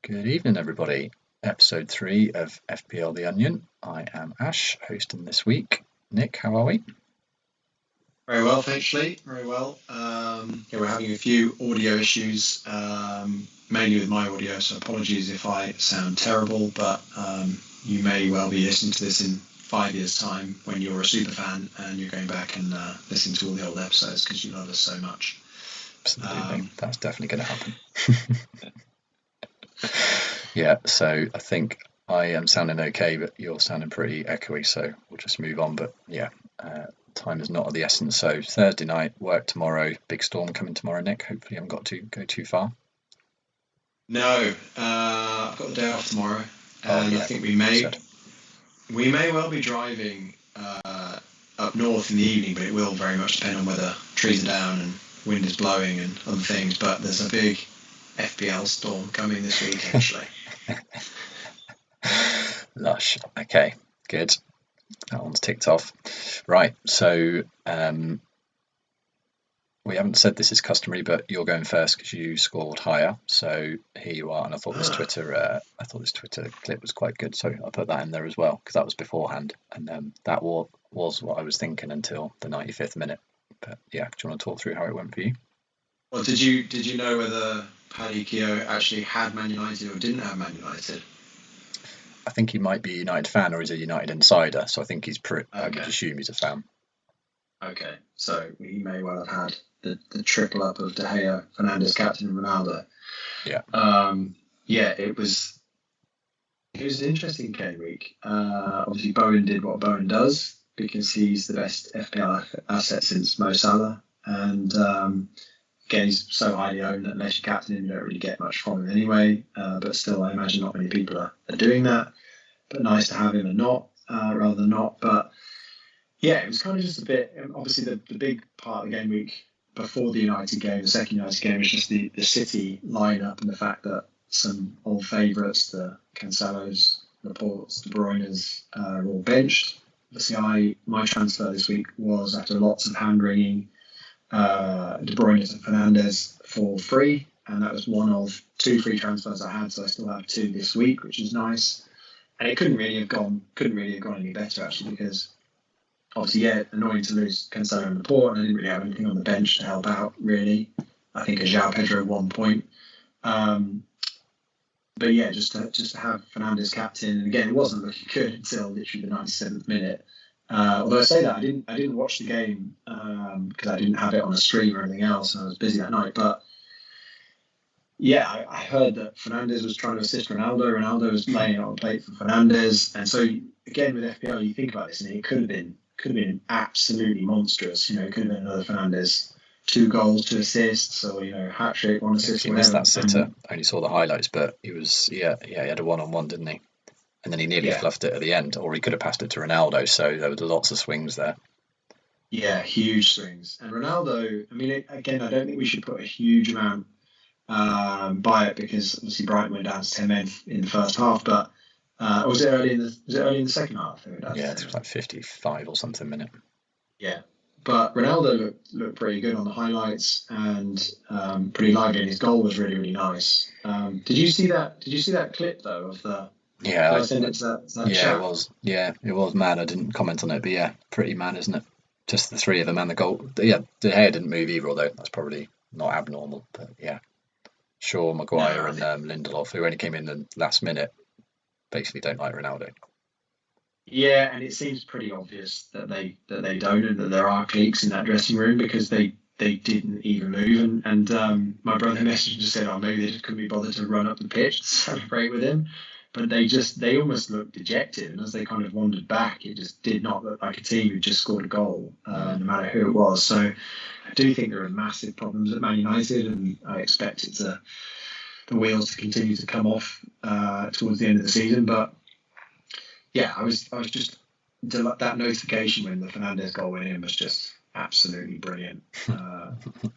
Good evening, everybody. Episode 3 of FPL The Onion. I am Ash, hosting this week. Nick, how are we? Very well, thanks, Lee. Very well. We're having a few audio issues, mainly with my audio, so apologies if I sound terrible, but you may well be listening to this in 5 years' time when you're a super fan and you're going back and listening to all the old episodes because you love us so much. Absolutely. That's definitely going to happen. Yeah, so I think I am sounding okay, but you're sounding pretty echoey, so we'll just move on. But yeah, time is not of the essence. So Thursday night, work tomorrow, big storm coming tomorrow, Nick. Hopefully I haven't got to go too far. No, I've got the day off tomorrow, and yeah, I think we may well be driving up north in the evening, but it will very much depend on whether trees are down and wind is blowing and other things. But there's a big FPL storm coming this week, actually. Lush. Okay, good. That one's ticked off. Right, so we haven't said this is customary, but you're going first because you scored higher. So here you are, and I thought this Twitter clip was quite good, so I put that in there as well because that was beforehand, and that was what I was thinking until the 95th minute. But yeah, do you want to talk through how it went for you? Well, did you know whether Paddy Keogh actually had Man United or didn't have Man United? I think he might be a United fan or he's a United insider, so I think he's I would assume he's a fan. Okay, so he may well have had the triple up of De Gea, Fernandes, captain, and Ronaldo. Yeah. It was an interesting game week. Obviously, Bowen did what Bowen does because he's the best FPL asset since Mo Salah, and again, he's so highly owned that unless you captain him, you don't really get much from him anyway. But still, I imagine not many people are doing that. But nice to have him and not, rather than not. But yeah, it was kind of just a bit. Obviously, the big part of the game week before the United game, the second United game, was just the City lineup and the fact that some old favourites, the Cancelos, Laportes, De Bruyne's, are all benched. Obviously, my transfer this week was after lots of hand wringing. De Bruyne and Fernandes for free, and that was one of 2 free transfers I had, so I still have 2 this week, which is nice. And it couldn't really have gone any better actually, because obviously, yeah, annoying to lose Cancelo and Laporte, and I didn't really have anything on the bench to help out really. I think a João Pedro 1 point. But yeah, just to have Fernandes captain, and again, it wasn't looking good until literally the 97th minute. Although I say that I didn't watch the game because I didn't have it on a stream or anything else, and I was busy that night. But yeah, I heard that Fernandes was trying to assist Ronaldo. Ronaldo was laying it on the plate for Fernandes, and so again with FPL, you think about this, and it could have been absolutely monstrous. It could have been another Fernandes, 2 goals, 2 assists, or hat trick, 1 assist. He missed that sitter. I only saw the highlights, but he was he had a 1-on-1, didn't he? And then he nearly fluffed it at the end, or he could have passed it to Ronaldo. So there were lots of swings there. Yeah, huge swings. And Ronaldo, I mean, again, I don't think we should put a huge amount by it because obviously Brighton went down to 10 men in the first half. But was it early in the second half? Yeah, it was like 55 or something minute. Yeah, but Ronaldo looked pretty good on the highlights and pretty lively. And his goal was really, really nice. Did you see that? Did you see that clip though of the? Yeah, I sent it to that chat? It was. Yeah, it was mad. I didn't comment on it, but yeah, pretty mad, isn't it? Just the 3 of them and the goal. Yeah, De Gea didn't move either, although that's probably not abnormal. But yeah, Shaw, Maguire, and Lindelof, who only came in the last minute, basically don't like Ronaldo. Yeah, and it seems pretty obvious that they don't, and that there are cliques in that dressing room because they didn't even move. And my brother messaged and just said, "Oh, maybe they just couldn't be bothered to run up the pitch to celebrate with him." But they almost looked dejected, and as they kind of wandered back, it just did not look like a team who just scored a goal, no matter who it was. So I do think there are massive problems at Man United, and I expect the wheels to continue to come off towards the end of the season. But yeah, I was just that notification when the Fernandes goal went in was just absolutely brilliant.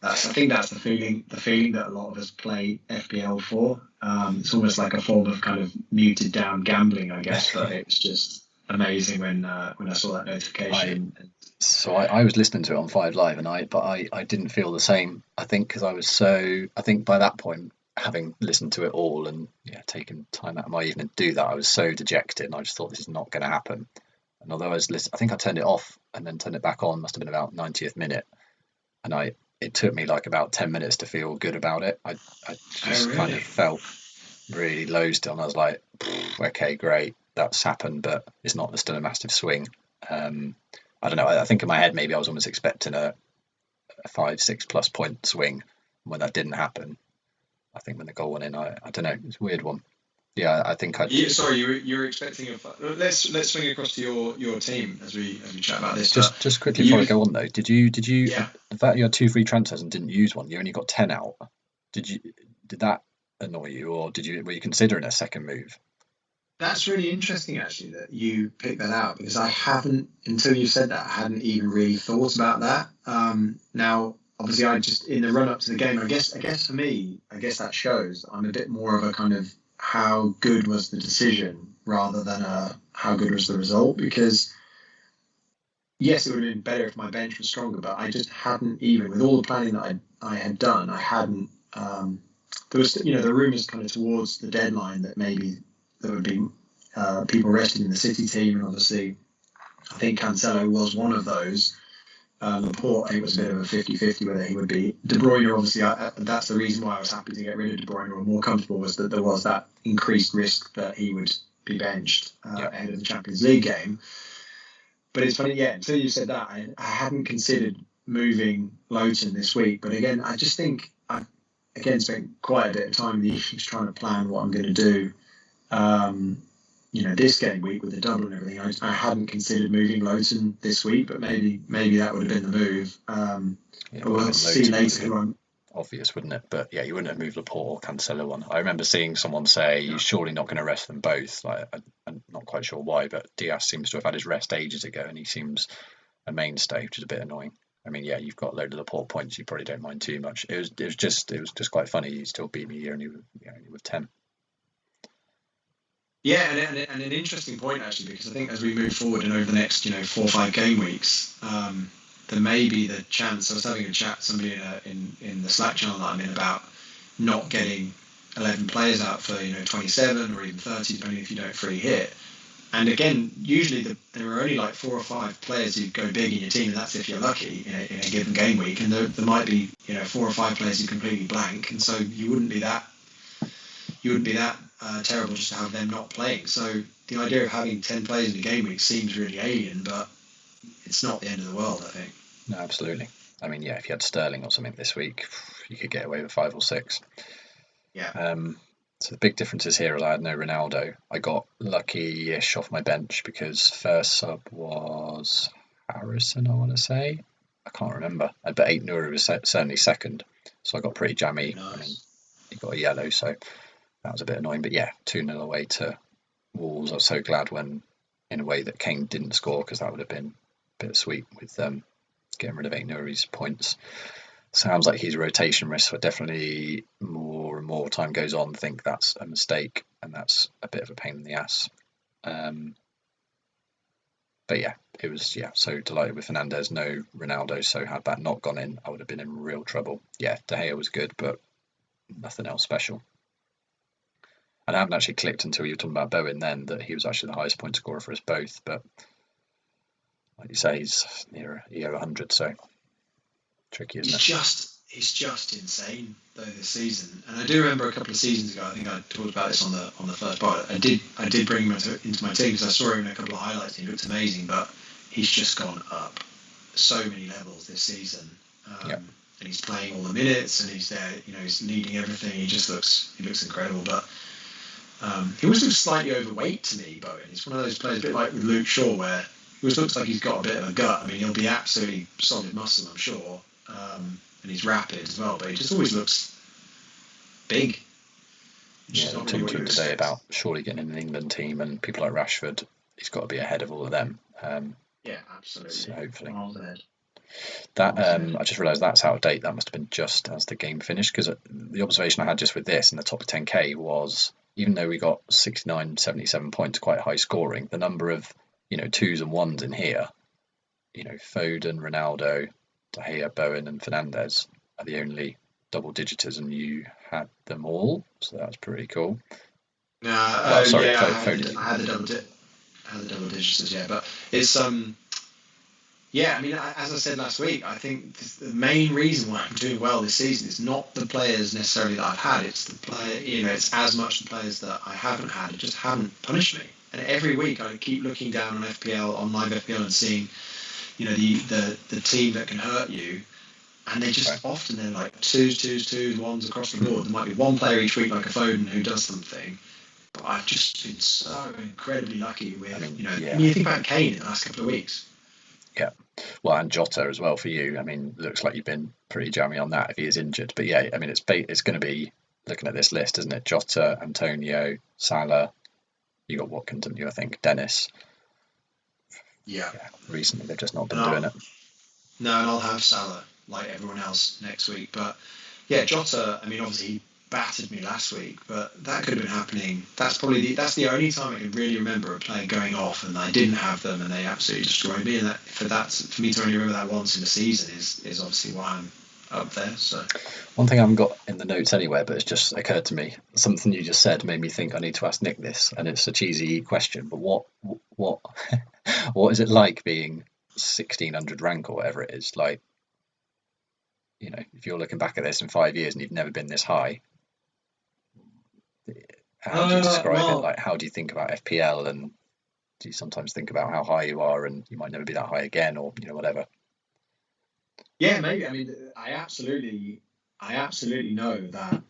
I think that's the feeling that a lot of us play FPL for. It's almost like a form of kind of muted down gambling, I guess, but it was just amazing when I saw that notification. I was listening to it on 5 Live, but I didn't feel the same. I think because I think by that point having listened to it all and taken time out of my evening to do that, I was so dejected, and I just thought this is not going to happen. And although I think I turned it off and then turned it back on, must have been about 90th minute, and it took me like about 10 minutes to feel good about it. I just kind of felt really low still, and I was like, okay, great, that's happened, but it's not still a massive swing. I don't know. I think in my head maybe I was almost expecting a 5-6+ point swing. When that didn't happen, I think when the goal went in, I don't know, it's a weird one. Yeah, I think I. Yeah, sorry, you were expecting a. Let's swing across to your team as we chat about this. Just quickly before I go on though, did you Yeah. the fact you had 2 free transfers and didn't use one, you only got 10 out. Did that annoy you, or were you considering a second move? That's really interesting, actually, that you picked that out, because I haven't, until you said that, I hadn't even really thought about that. Now, obviously, I just, in the run up to the game, I guess for me, I guess that shows I'm a bit more of a kind of how good was the decision rather than how good was the result, because yes, it would have been better if my bench was stronger, but I just hadn't, even with all the planning that I had done, I hadn't. There was, the rumours kind of towards the deadline that maybe there would be people resting in the City team, and obviously I think Cancelo was one of those. Laporte, I think, was a bit of a 50-50 whether he would be. De Bruyne, obviously, that's the reason why I was happy to get rid of De Bruyne, or more comfortable, was that there was that increased risk that he would be benched ahead of the Champions League game. But it's funny, until you said that, I hadn't considered moving Lowton this week. But again, I just think I've, again, spent quite a bit of time in the evenings trying to plan what I'm going to do. This game week with the double and everything, I hadn't considered moving Lowton this week, but maybe that would have been the move. But we'll see later. Obvious, wouldn't it? But yeah, you wouldn't have moved Laporte or Cancelo one. I remember seeing someone say you're surely not going to rest them both. Like, I'm not quite sure why, but Diaz seems to have had his rest ages ago, and he seems a mainstay, which is a bit annoying. I mean, yeah, you've got a load of Laporte points, you probably don't mind too much. It was just quite funny. You still beat me only with 10. Yeah, and an interesting point, actually, because I think as we move forward and over the next 4 or 5 game weeks, there may be the chance. I was having a chat with somebody in the Slack channel that I'm in about not getting 11 players out for 27 or even 30, depending if you don't free hit. And again, usually there are only like 4 or 5 players who go big in your team, and that's if you're lucky in a given game week. And there might be 4 or 5 players who completely blank, and so you wouldn't be that terrible just to have them not playing. So the idea of having 10 players in a game week seems really alien, but it's not the end of the world, I think. No, absolutely. I mean, yeah, if you had Sterling or something this week, you could get away with 5 or 6. Yeah. So the big differences here are I had no Ronaldo. I got lucky-ish off my bench because first sub was Harrison, I want to say. I can't remember. But Eight Nouri was certainly second. So I got pretty jammy. Nice. I mean, he got a yellow, so that was a bit annoying. But yeah, 2-0 away to Wolves. I was so glad when, in a way, that Kane didn't score, because that would have been bittersweet with getting rid of Eight Nouri's points. Sounds like he's a rotation risk, but definitely more and more time goes on, think that's a mistake, and that's a bit of a pain in the ass. But yeah, it was so delighted with Fernandes, no Ronaldo, so had that not gone in, I would have been in real trouble. Yeah, De Gea was good, but nothing else special. And I haven't actually clicked until you were talking about Bowen then that he was actually the highest point scorer for us both, but like you say, he's near EO 100, so tricky, isn't it? He's just insane though this season. And I do remember a couple of seasons ago, I think I talked about this on the first part. I did bring him into my team because I saw him in a couple of highlights and he looked amazing, but he's just gone up so many levels this season. And he's playing all the minutes, and he's there, he's leading everything. He looks incredible, but he always looks slightly overweight to me, Bowen. He's one of those players, a bit like with Luke Shaw, where he always looks like he's got a bit of a gut. I mean, he'll be absolutely solid muscle, I'm sure. And he's rapid as well, but he just always looks big. Yeah, I talked to him today about surely getting in an England team, and people like Rashford, he's got to be ahead of all of them. Yeah, absolutely. So hopefully. That I just realised that's out of date. That must have been just as the game finished, because the observation I had just with this in the top 10k was, even though we got 69, 77 points, quite high scoring, the number of 2s and 1s in here, Foden, Ronaldo, De Gea, Bowen and Fernandes are the only double digiters and you had them all, so that's pretty cool. No, Well, sorry, yeah, Foden. I had the double digits, yeah, but it's yeah, I mean, as I said last week, I think the main reason why I'm doing well this season is not the players necessarily that I've had. It's the player, it's as much the players that I haven't had. It just haven't punished me. And every week I keep looking down on FPL, on live FPL, and seeing, the team that can hurt you. And they just often they're like twos, ones across the board. There might be one player each week like a Foden who does something. But I've just been so incredibly lucky with, you think about Kane in the last couple of weeks. Yeah. Well, and Jota as well for you. I mean, looks like you've been pretty jammy on that if he is injured. But yeah, I mean, it's going to be looking at this list, isn't it? Jota, Antonio, Salah. You got Watkins, didn't you? I think Dennis. Yeah. Recently, they've just not been doing it. No, and I'll have Salah like everyone else next week. But yeah, Jota. I mean, obviously he battered me last week, but that could have been happening. That's probably that's the only time I can really remember a player going off and I didn't have them and they absolutely destroyed me. And for me to only remember that once in a season is obviously why I'm up there. So one thing I haven't got in the notes anywhere, but it's just occurred to me. Something you just said made me think I need to ask Nick this, and it's a cheesy question. But what what is it like being 1600 rank or whatever it is? Like, if you're looking back at this in 5 years and you've never been this high, how do you describe it? Like, how do you think about FPL, and do you sometimes think about how high you are and you might never be that high again, or whatever? Yeah, maybe. I mean, I absolutely know that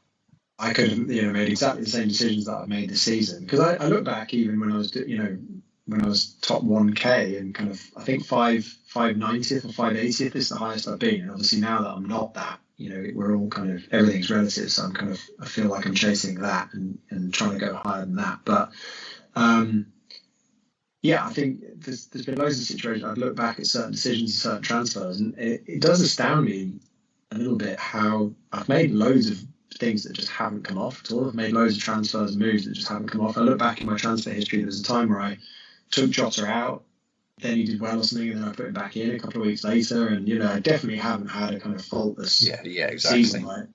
I could have made exactly the same decisions that I've made this season, because I look back even when I was when I was top 1K and kind of I think 590th or 580th is the highest I've been, and obviously now that I'm not that, we're all kind of everything's relative, so I feel like I'm chasing that and trying to go higher than that, but yeah, I think there's been loads of situations I've looked back at certain decisions and certain transfers, and it does astound me a little bit how I've made loads of things that just haven't come off at all. I've made loads of transfers and moves that just haven't come off. I look back in my transfer history, there was a time where I took Jota out, then he did well or something, and then I put him back in a couple of weeks later, and I definitely haven't had a kind of faultless exactly. season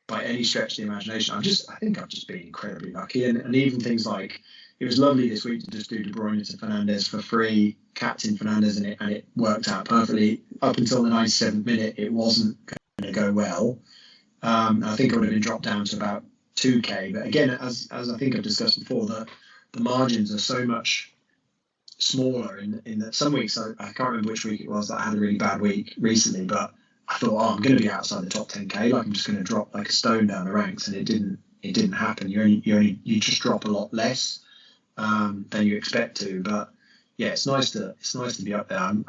by any stretch of the imagination. I think I've just been incredibly lucky, and even things like, it was lovely this week to just do De Bruyne to Fernandes for free, captain Fernandes, and it worked out perfectly. Up until the 97th minute, it wasn't going to go well. I think it would have been dropped down to about 2K. But again, as I think I've discussed before, the margins are so much smaller in that some weeks, I can't remember which week it was that I had a really bad week recently, but I thought, I'm going to be outside the top 10K, like I'm just going to drop like a stone down the ranks, and it didn't happen. You just drop a lot less than you expect to. But yeah, it's nice to be up there. I've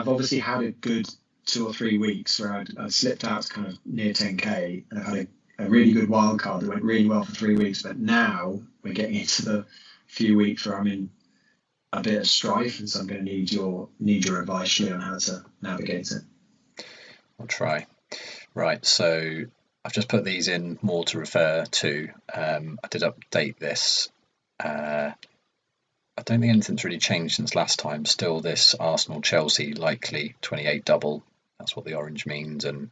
obviously had a good 2 or 3 weeks where I'd slipped out to kind of near 10K, and I've had a really good wild card that went really well for 3 weeks. But now we're getting into the few weeks where I'm in a bit of strife, and so I'm going to need your advice, Shlee, on how to navigate it. I'll try. Right, so I've just put these in more to refer to. I did update this. I don't think anything's really changed since last time. Still this Arsenal-Chelsea likely 28 double. That's what the orange means. And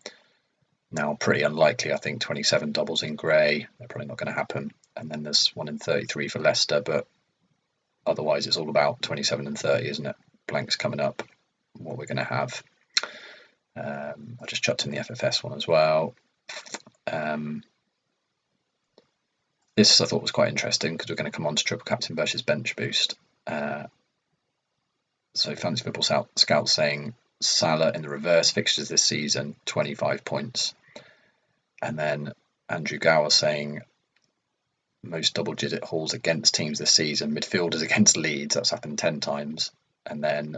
now pretty unlikely, I think, 27 doubles in grey. They're probably not going to happen. And then there's 1 in 33 for Leicester. But otherwise, it's all about 27 and 30, isn't it? Blanks coming up, what we're going to have. I just chucked in the FFS one as well. This I thought was quite interesting because we're going to come on to triple captain versus bench boost. So Fancy Football Scout saying Salah in the reverse fixtures this season, 25 points. And then Andrew Gower saying most double-digit hauls against teams this season. Midfielders against Leeds, that's happened 10 times. And then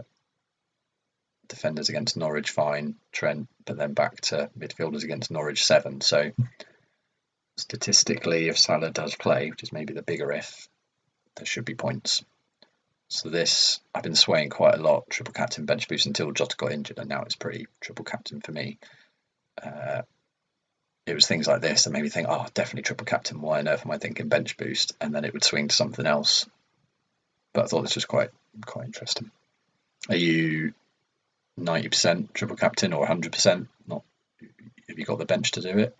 defenders against Norwich, fine, Trent, but then back to midfielders against Norwich, 7. So statistically, if Salah does play, which is maybe the bigger if, there should be points. So this, I've been swaying quite a lot, triple captain, bench boost, until Jota got injured, and now it's pretty triple captain for me. It was things like this that made me think, definitely triple captain, why on earth am I thinking bench boost? And then it would swing to something else. But I thought this was quite interesting. Are you 90% triple captain or 100%? Not have you got the bench to do it?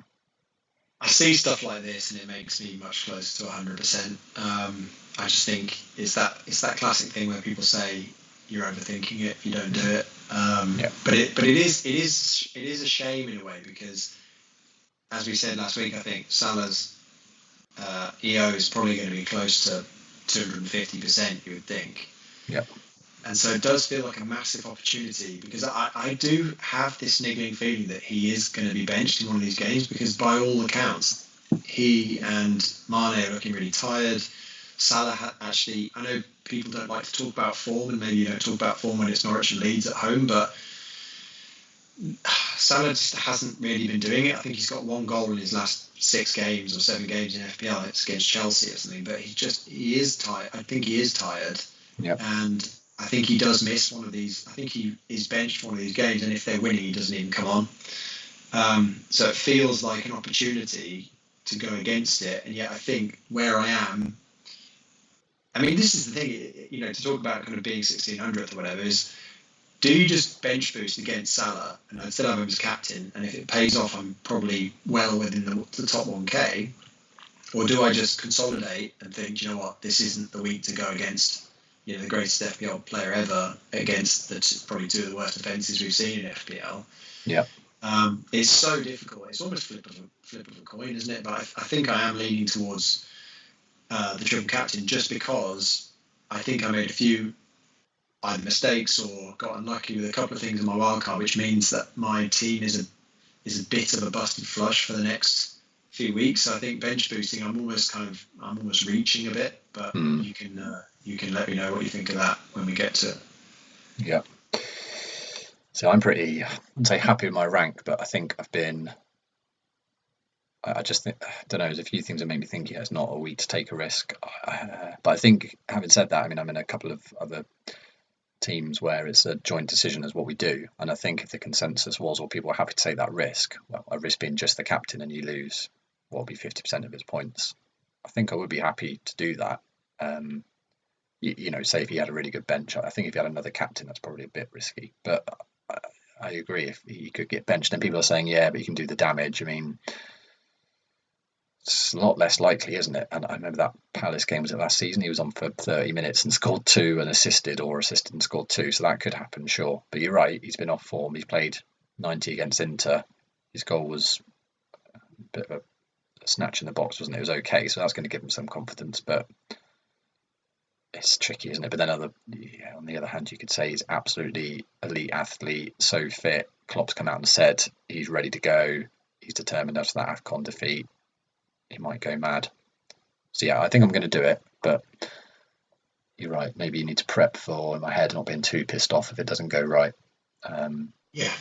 I see stuff like this and it makes me much closer to 100%. I just think it's that classic thing where people say you're overthinking it if you don't do it. Yeah. But it is a shame in a way because, as we said last week, I think Salah's EO is probably going to be close to 250%. You would think. Yeah. And so it does feel like a massive opportunity because I do have this niggling feeling that he is going to be benched in one of these games because by all accounts, he and Mane are looking really tired. Salah actually, I know people don't like to talk about form and maybe you don't talk about form when it's Norwich and Leeds at home, but Salah just hasn't really been doing it. I think he's got one goal in his last 6 games or 7 games in FPL. It's against Chelsea or something, but he is tired. I think he is tired. Yeah. And I think he does miss one of these. I think he is benched for one of these games, and if they're winning, he doesn't even come on. So it feels like an opportunity to go against it, and yet I think where I am. I mean, this is the thing, to talk about kind of being 1600th or whatever is. Do you just bench boost against Salah and I'd still have him as captain, and if it pays off, I'm probably well within the top 1k, or do I just consolidate and think, you know what, this isn't the week to go against. The greatest FPL player ever against probably 2 of the worst defences we've seen in FPL. Yeah. It's so difficult. It's almost flip of a coin, isn't it? But I think I am leaning towards the triple captain just because I think I made a few either mistakes or got unlucky with a couple of things in my wildcard, which means that my team is a bit of a busted flush for the next few weeks. So I think bench boosting, I'm almost reaching a bit, but you can let me know what you think of that when we get to it. Yeah. So I'm pretty, I wouldn't say happy with my rank, but I think I just think, I don't know, there's a few things that make me think, it's not a week to take a risk. But I think, having said that, I mean, I'm in a couple of other teams where it's a joint decision as what we do. And I think if the consensus was, or people are happy to take that risk, well, a risk being just the captain and you lose what will be 50% of his points, I think I would be happy to do that. Say if he had a really good bench, I think if he had another captain, that's probably a bit risky. But I agree, if he could get benched, and people are saying, yeah, but you can do the damage. I mean, it's a lot less likely, isn't it? And I remember that Palace game, was it last season? He was on for 30 minutes and scored 2 and assisted and scored 2. So that could happen, sure. But you're right, he's been off form. He's played 90 against Inter. His goal was a bit of a snatch in the box, wasn't it? It was okay. So that's going to give him some confidence. But it's tricky, isn't it? But then on the other hand, you could say he's absolutely elite athlete, so fit. Klopp's come out and said he's ready to go. He's determined after that AFCON defeat. He might go mad. So yeah, I think I'm going to do it. But you're right. Maybe you need to prep for, in my head, not being too pissed off if it doesn't go right. Yeah.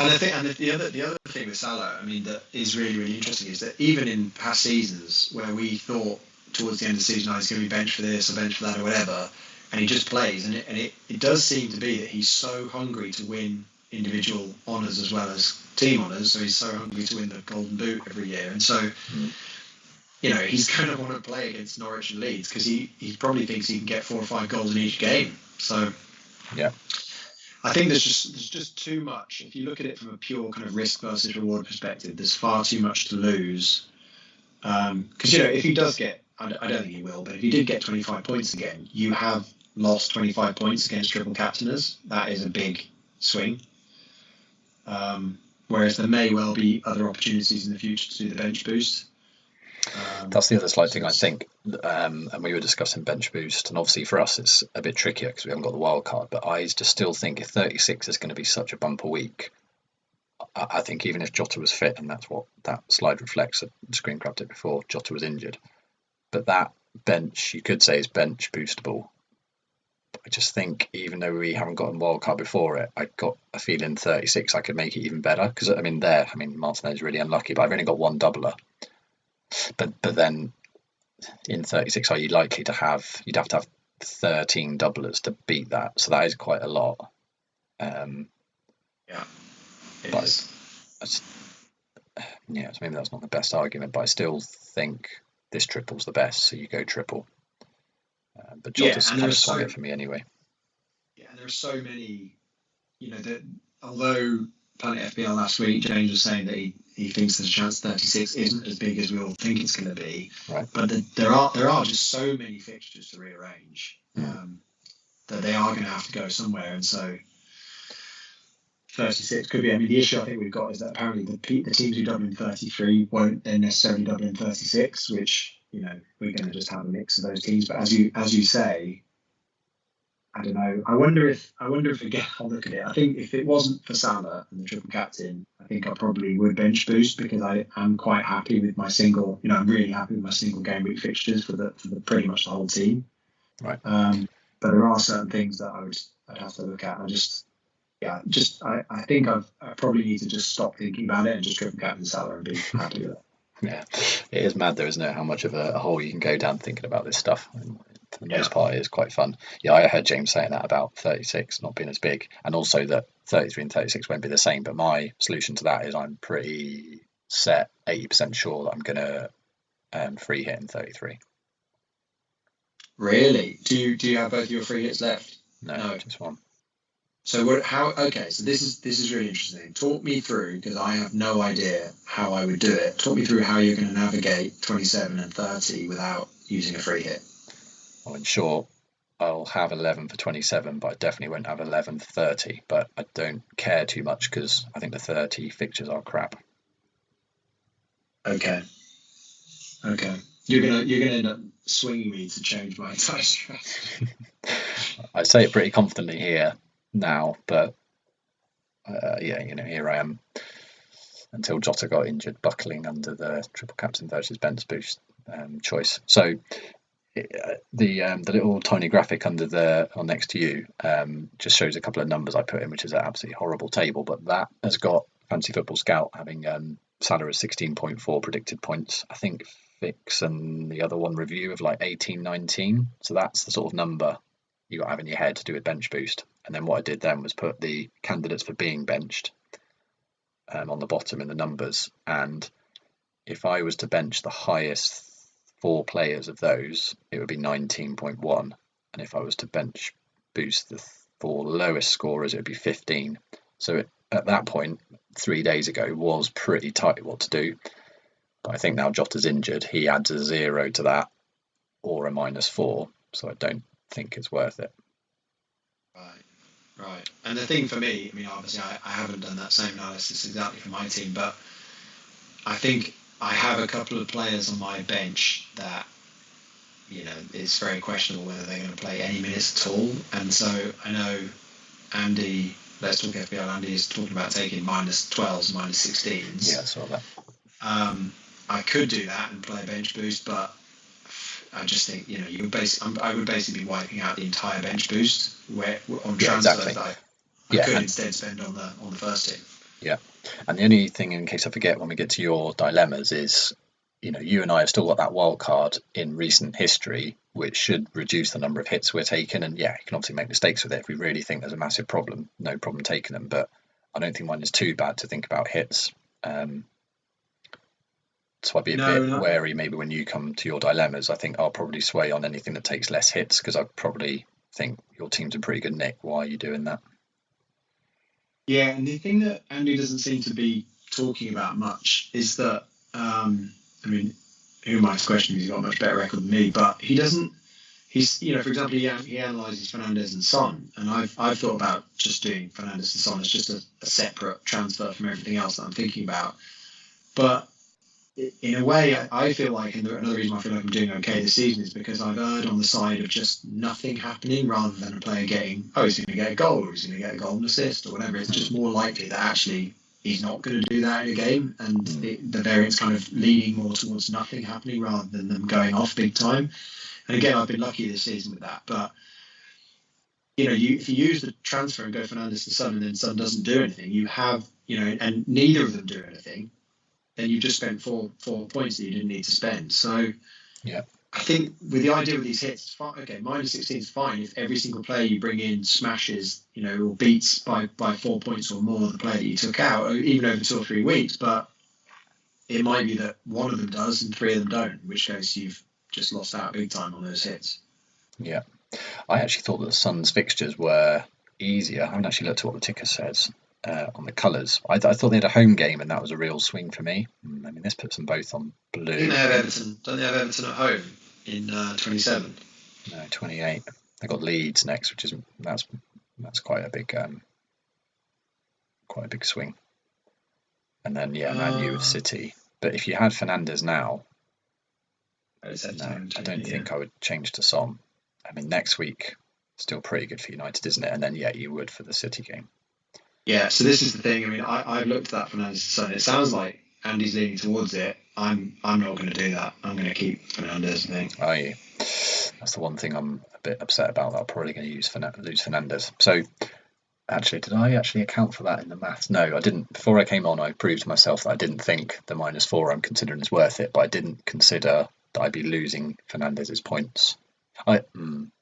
And the other thing with Salah, I mean, that is really, really interesting is that even in past seasons where we thought towards the end of the season, he's going to be benched for this or benched for that or whatever, and he just plays, and it does seem to be that he's so hungry to win individual honours as well as team honours, so he's so hungry to win the Golden Boot every year, and so he's going to want to play against Norwich and Leeds because he probably thinks he can get 4 or 5 goals in each game. So yeah, I think there's just too much. If you look at it from a pure kind of risk versus reward perspective, there's far too much to lose. Because if he does get, I don't think he will, but if he did get 25 points again, you have lost 25 points against triple captainers. That is a big swing. Whereas there may well be other opportunities in the future to do the bench boost. That's the other slight thing, I think. And we were discussing bench boost, and obviously for us it's a bit trickier because we haven't got the wild card. But I just still think if 36 is going to be such a bumper week, I think even if Jota was fit, and that's what that slide reflects, I screen grabbed it before, Jota was injured. But that bench, you could say, is bench boostable. But I just think, even though we haven't gotten wildcard before it, I got a feeling 36 I could make it even better. Because, Martinez is really unlucky, but I've only got one doubler. But then in 36, are you likely to have, you'd have to have 13 doublers to beat that. So that is quite a lot. Yeah. It is. So maybe that's not the best argument, but I still think this triple's the best, so you go triple. But Jota's kind of swung it for me anyway. Yeah, and there are so many, that although Planet FPL last week, James was saying that he thinks there's a chance 36 isn't as big as we all think it's going to be. Right. But there are just so many fixtures to rearrange that they are going to have to go somewhere, and so 36 could be. I mean, the issue I think we've got is that apparently the teams who double in 33 won't then necessarily double in 36, which we're going to just have a mix of those teams. But as you say, I don't know. I wonder if again, I'll look at it. I think if it wasn't for Salah and the triple captain, I think I probably would bench boost, because I am quite happy with my single. I'm really happy with my single game week fixtures for the pretty much the whole team. Right. But there are certain things that I'd have to look at. I think I probably need to just stop thinking about it and just triple captain Salah and be happy with it. Yeah, it is mad though, isn't it? How much of a hole you can go down thinking about this stuff. And for the most part, it is quite fun. Yeah, I heard James saying that about 36 not being as big, and also that 33 and 36 won't be the same. But my solution to that is I'm pretty set, 80% sure that I'm going to free hit in 33. Really? Do you have both your free hits left? No, just one. So so this is really interesting. Talk me through, because I have no idea how I would do it. Talk me through how you're going to navigate 27 and 30 without using a free hit. Well, in short, I'll have 11 for 27, but I definitely won't have 11 for 30. But I don't care too much because I think the 30 fixtures are crap. Okay. You're gonna end up swinging me to change my entire strategy. I say it pretty confidently here now, but here I am until Jota got injured, buckling under the triple captain versus bench boost choice. So the little tiny graphic next to you just shows a couple of numbers I put in, which is an absolutely horrible table, but that has got Fantasy Football Scout having Salah as 16.4 predicted points. I think Fix and the other one review of like 18, 19. So that's the sort of number you got to have in your head to do with bench boost. And then what I did then was put the candidates for being benched on the bottom in the numbers. And if I was to bench the highest 4 players of those, it would be 19.1. And if I was to bench boost the 4 lowest scorers, it would be 15. So at that point, 3 days ago, was pretty tight what to do. But I think now Jota's injured, he adds a 0 to that or a -4. So I don't think it's worth it. Right. And the thing for me, I mean, obviously I haven't done that same analysis exactly for my team, but I think I have a couple of players on my bench that, it's very questionable whether they're going to play any minutes at all. And so I know Andy, Let's Talk FPL, Andy is talking about taking -12s, -16s. Yeah, I saw that. I could do that and play a bench boost, but I just think I would basically be wiping out the entire bench boost on transfers that I could instead spend on the first team. Yeah, and the only thing, in case I forget when we get to your dilemmas, is you and I have still got that wild card in recent history, which should reduce the number of hits we're taking. And yeah, you can obviously make mistakes with it if we really think there's a massive problem. No problem taking them, but I don't think mine is too bad to think about hits. So I'd be a bit wary maybe when you come to your dilemmas. I think I'll probably sway on anything that takes less hits, because I probably think your team's in pretty good nick. Why are you doing that? Yeah, and the thing that Andy doesn't seem to be talking about much is that, I mean, who am I to question? He's got a much better record than me, but he doesn't. For example, he analyses Fernandes and Son, and I've thought about just doing Fernandes and Son as just a separate transfer from everything else that I'm thinking about. But in a way, I feel like, and another reason I feel like I'm doing okay this season is because I've erred on the side of just nothing happening rather than a player getting, he's going to get a goal, or he's going to get a goal and assist, or whatever. It's just more likely that actually he's not going to do that in a game, and the variance kind of leaning more towards nothing happening rather than them going off big time. And again, I've been lucky this season with that. But if you use the transfer and go Fernandes to Son, and then Son doesn't do anything, you have and neither of them do anything, then you've just spent four points that you didn't need to spend. So yeah, I think with the idea with these hits, -16 is fine if every single player you bring in smashes, or beats by 4 points or more the player that you took out, even over 2 or 3 weeks. But it might be that one of them does and 3 of them don't, in which case you've just lost out big time on those hits. Yeah, I actually thought that Son's fixtures were easier. I haven't actually looked at what the ticker says. on the colours. I thought they had a home game, and that was a real swing for me. I mean, this puts them both on I think blue. they have Everton. Don't they have Everton at home in 27? No, 28. They got Leeds next, which is that's quite a big swing. And then Man U with City. But if you had Fernandes now, I don't think I would change to Son. I mean, next week still pretty good for United, isn't it? And then you would for the City game. Yeah, so this is the thing. I mean, I've looked at that Fernandes to Son. It sounds like Andy's leaning towards it. I'm not going to do that. I'm going to keep Fernandes, I think. Are you? That's the one thing I'm a bit upset about. That I'm probably going to lose Fernandes. So, actually, did I actually account for that in the maths? No, I didn't. Before I came on, I proved to myself that I didn't think the -4 I'm considering is worth it, but I didn't consider that I'd be losing Fernandes's points. Oh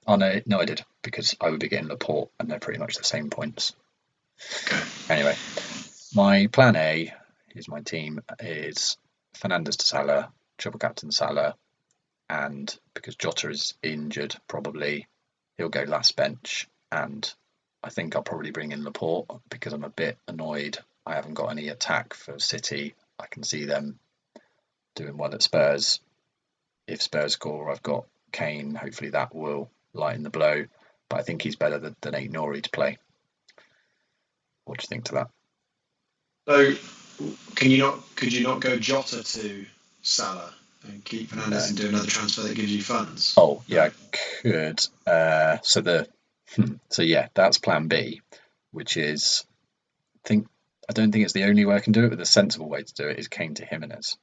no, I did, because I would be getting Laporte, and they're pretty much the same points. Okay. Anyway, my plan A is my team is Fernandes to Salah, triple captain Salah, and because Jota is injured, probably he'll go last bench, and I think I'll probably bring in Laporte because I'm a bit annoyed I haven't got any attack for City. I can see them doing well at Spurs. If Spurs score, I've got Kane. Hopefully that will lighten the blow, but I think he's better than Aït-Nouri to play. What do you think to that? So, could you not go Jota to Salah and keep Fernandes and do another transfer that gives you funds? Oh yeah, I could. So yeah, that's plan B, which is I don't think it's the only way I can do it, but the sensible way to do it is Kane to Jimenez.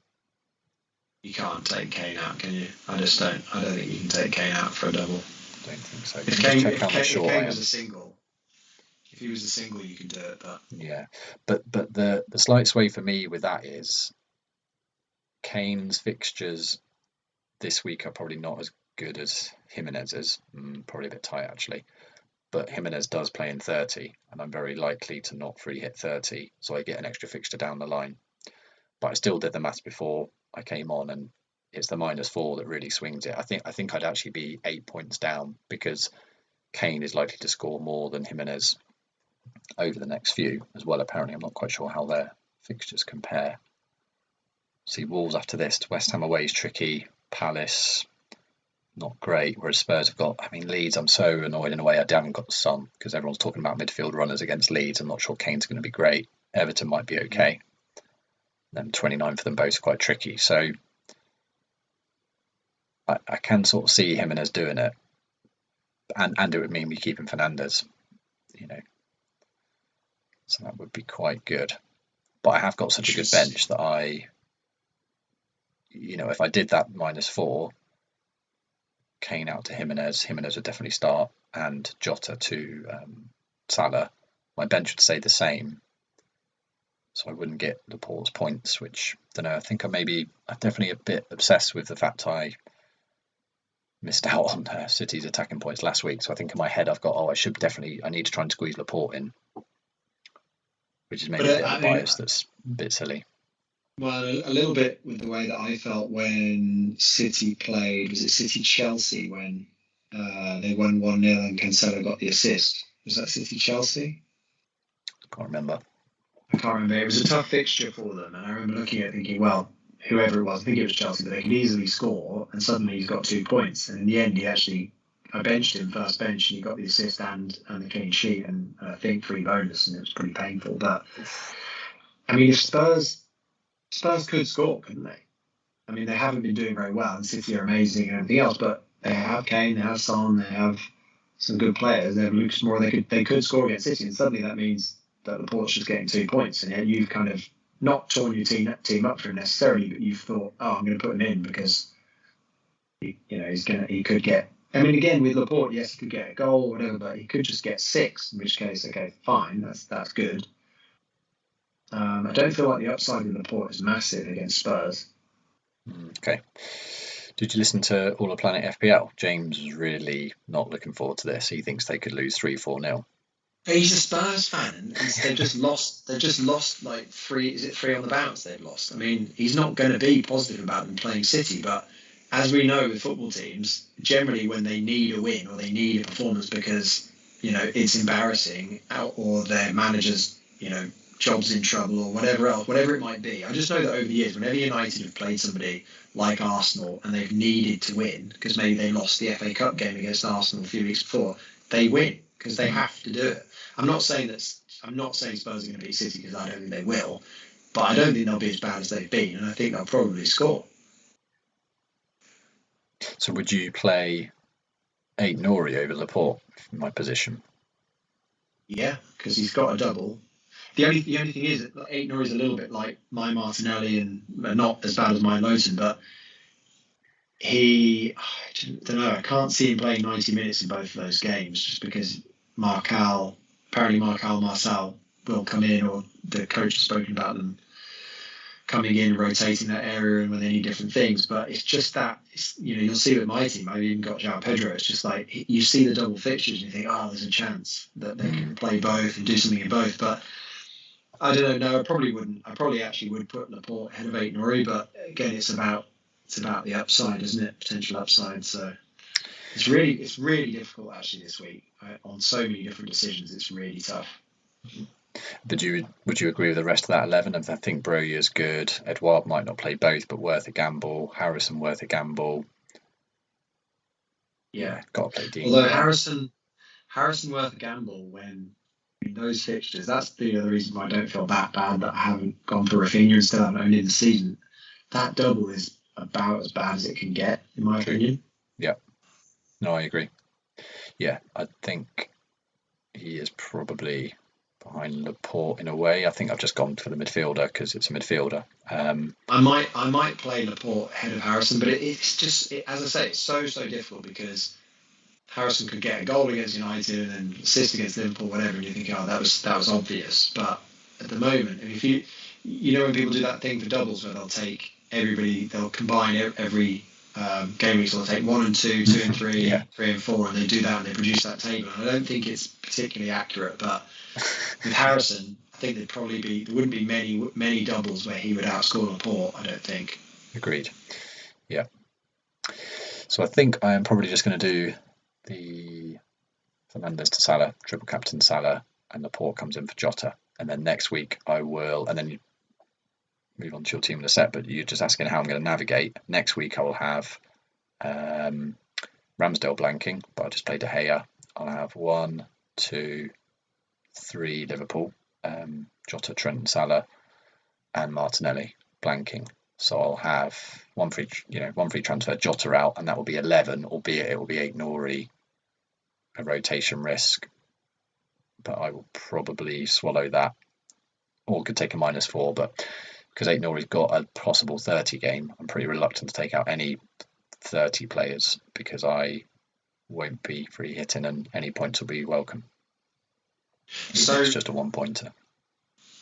You can't take Kane out, can you? I don't think you can take Kane out for a double. Don't think so. If Kane was a single, if he was a single, you could do it. But yeah, but the slight sway for me with that is Kane's fixtures this week are probably not as good as Jimenez's. Probably a bit tight actually. But Jimenez does play in 30, and I'm very likely to not free hit 30, so I get an extra fixture down the line. But I still did the maths before I came on, and it's the -4 that really swings it. I think I'd actually be 8 points down because Kane is likely to score more than Jimenez over the next few as well. Apparently, I'm not quite sure how their fixtures compare. See, Wolves after this, West Ham away is tricky. Palace, not great, whereas Spurs have got, Leeds, I'm so annoyed in a way I haven't got the Son because everyone's talking about midfield runners against Leeds. I'm not sure Kane's going to be great. Everton might be okay. Then 29 for them both quite tricky. So I can sort of see Jimenez doing it, and it would mean we keeping Fernandes, so that would be quite good. But I have got such a good bench that if I did that -4, Kane out to Jimenez would definitely start, and Jota to Salah, my bench would stay the same, so I wouldn't get Laporte's points, which I don't know. I think I'm definitely a bit obsessed with the fact I missed out on City's attacking points last week. So I think in my head I've got I need to try and squeeze Laporte in, which is maybe a bit of a bias that's a bit silly. Well, a little bit with the way that I felt when City played. Was it City-Chelsea when they won 1-0 and Cancelo got the assist? Was that City-Chelsea? I can't remember. It was a tough fixture for them, and I remember looking at it thinking, well, whoever it was, I think it was Chelsea, but they could easily score, and suddenly he's got 2 points. And in the end, I benched him first bench, and he got the assist and the clean sheet, and I think 3 bonus, and it was pretty painful. But if Spurs could score, couldn't they? They haven't been doing very well, and City are amazing and everything else, but they have Kane, they have Son, they have some good players. They have Lucas Moura. They could score against City, and suddenly that means that Laporte's just getting 2 points, and yet you've kind of not torn your team up for him necessarily, but you've thought, I'm going to put him in because he could get. Again with Laporte, yes, he could get a goal or whatever, but he could just get 6, in which case, okay, fine, that's good. I don't feel like the upside with Laporte is massive against Spurs. Okay. Did you listen to All of Planet FPL? James is really not looking forward to this. He thinks they could lose 3-4-0. He's a Spurs fan, and they've just lost. They've just lost like 3. Is it 3 on the bounce? They've lost. He's not going to be positive about them playing City, but as we know with football teams, generally when they need a win or they need a performance because it's embarrassing, or their managers job's in trouble or whatever else, whatever it might be. I just know that over the years, whenever United have played somebody like Arsenal and they've needed to win because maybe they lost the FA Cup game against Arsenal a few weeks before, they win because they have to do it. I'm not saying Spurs are going to beat City because I don't think they will, but I don't think they'll be as bad as they've been, and I think they'll probably score. So would you play Aït-Nouri over Laporte in my position? Yeah, because he's got a double. The only thing is that Aït-Nouri is a little bit like my Martinelli and not as bad as my Lowton, but I don't know. I can't see him playing 90 minutes in both of those games just because Marçal will come in, or the coach has spoken about them coming in, rotating that area and when they need different things. But it's just that, you'll see with my team, I've even got João Pedro. It's just like you see the double fixtures and you think, oh, there's a chance that they can play both and do something in both. But I don't know. No, I probably wouldn't. I probably actually would put Laporte ahead of Aït-Nouri, but again, it's about the upside, isn't it? Potential upside. So it's really difficult actually this week on so many different decisions. It's really tough. But would you agree with the rest of that 11? I think Broja's good. Edouard might not play both, but worth a gamble. Harrison worth a gamble. Yeah, got to play Dean. Although Harrison worth a gamble when in those fixtures. That's the other reason why I don't feel that bad that I haven't gone for Rafinha instead of only in the season. That double is about as bad as it can get, in my opinion. Yeah. No, I agree. Yeah, I think he is probably behind Laporte in a way. I think I've just gone for the midfielder because it's a midfielder. I might play Laporte ahead of Harrison, but it's just, as I say, it's so difficult because Harrison could get a goal against United and then assist against Liverpool, whatever, and you think, oh, that was obvious. But at the moment, I mean, if you know when people do that thing for doubles where they'll take everybody, they'll combine every game week, so they'll take 1 and 2, 2 and 3, Yeah. 3 and 4, and they do that and they produce that table. And I don't think it's particularly accurate, but with Harrison, I think there wouldn't be many doubles where he would outscore Laporte, I don't think. Agreed. Yeah. So I think I am probably just going to do the Fernandes to Salah, triple captain Salah, and Laporte comes in for Jota. And then next week I will, and then you move on to your team in a set, but you're just asking how I'm going to navigate. Next week I will have Ramsdale blanking, but I'll just play De Gea. I'll have 1, 2, 3 Liverpool, Jota, Trent, and Salah, and Martinelli blanking. So I'll have one free transfer, Jota out, and that will be 11, albeit it will be Aït-Nouri, a rotation risk. But I will probably swallow that, or could take a -4. But because Aït-Nouri's got a possible 30 game, I'm pretty reluctant to take out any 30 players because I won't be free hitting and any points will be welcome. So it's just a 1-pointer.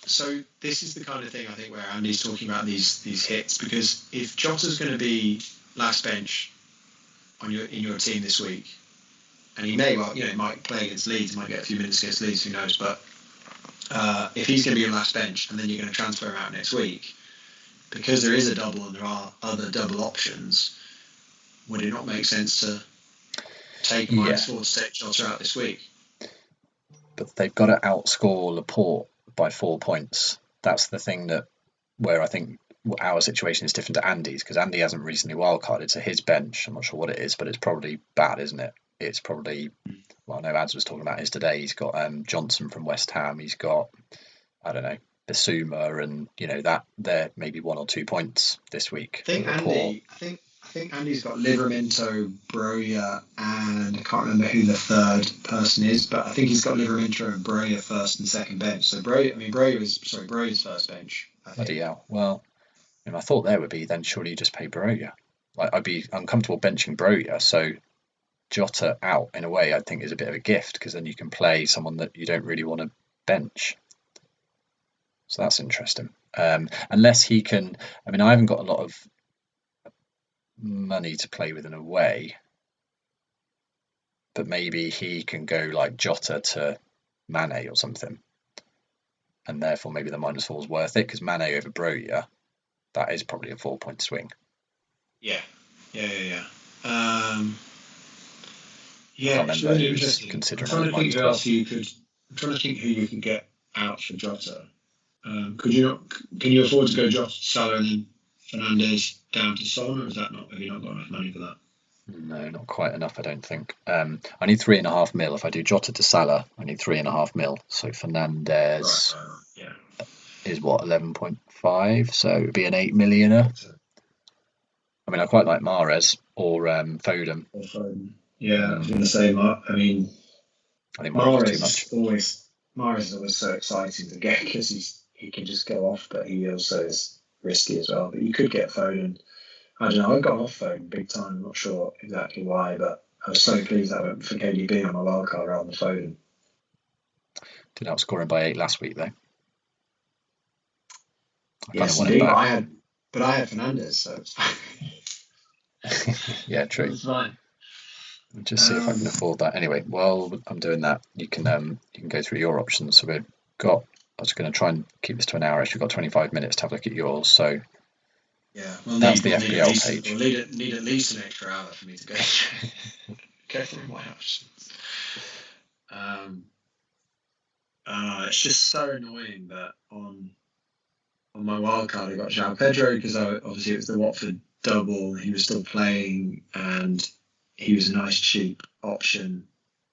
So this is the kind of thing I think where Andy's talking about these hits, because if Jota's going to be last bench in your team this week, and he may might play against Leeds, might get a few minutes against Leeds, who knows, but if he's going to be your last bench and then you're going to transfer him out next week, because there is a double and there are other double options, would it not make sense to take a -4 to take Jota out this week? But they've got to outscore Laporte by 4 points. That's the thing where I think our situation is different to Andy's, because Andy hasn't recently wildcarded, so his bench, I'm not sure what it is, but it's probably bad, isn't it? It's probably, well, I know Ads was talking about his today. He's got Johnson from West Ham. He's got, I don't know, Bissouma, and that they're maybe 1 or 2 points this week. I think Andy's got Livramento, Broja, and I can't remember who the third person is, but I think he's got Livramento and Broja first and second bench. So Broja's first bench. Bloody hell. Well, I thought there would be then surely you just pay Broja. Like, I'd be uncomfortable benching Broja, so Jota out in a way I think is a bit of a gift, because then you can play someone that you don't really want to bench. So that's interesting. Unless he can, I haven't got a lot of money to play with in a way, but maybe he can go like Jota to Mane or something, and therefore maybe the -4 is worth it, because Mane over Broja, that is probably a 4-point swing. Yeah. Yeah, it's really interesting. Considering I'm trying to think who you can get out for Jota. Can you afford to go Jota, Salah, and then Fernandes down to Son, or is that not? Have you not got enough money for that? No, not quite enough, I don't think. I need 3.5 mil. If I do Jota to Salah, I need 3.5 mil. So Fernandes is what, 11.5? So it would be an 8 millioner. I mean, I quite like Mahrez or Foden. Yeah, I was going to say, I think Mahrez is too much. Mahrez is always so exciting to get because he can just go off, but he also is risky as well. But you could get Foden. I don't know. I got off Foden big time. I'm not sure exactly why, but I was so pleased I went for KDB on my wildcard rather than Foden. Did outscore him by 8 last week, though. Yes, indeed. I had Fernandes, so it's fine. Yeah, true. It's fine. I'll just see if I can afford that. Anyway, while I'm doing that, you can go through your options. So I was going to try and keep this to an hour. Actually, we've got 25 minutes to have a look at yours. So yeah, that's the FPL page. We'll need at least an extra hour for me to go through my options. It's just so annoying that on my wildcard I got João Pedro because obviously it was the Watford double. He was still playing and he was a nice cheap option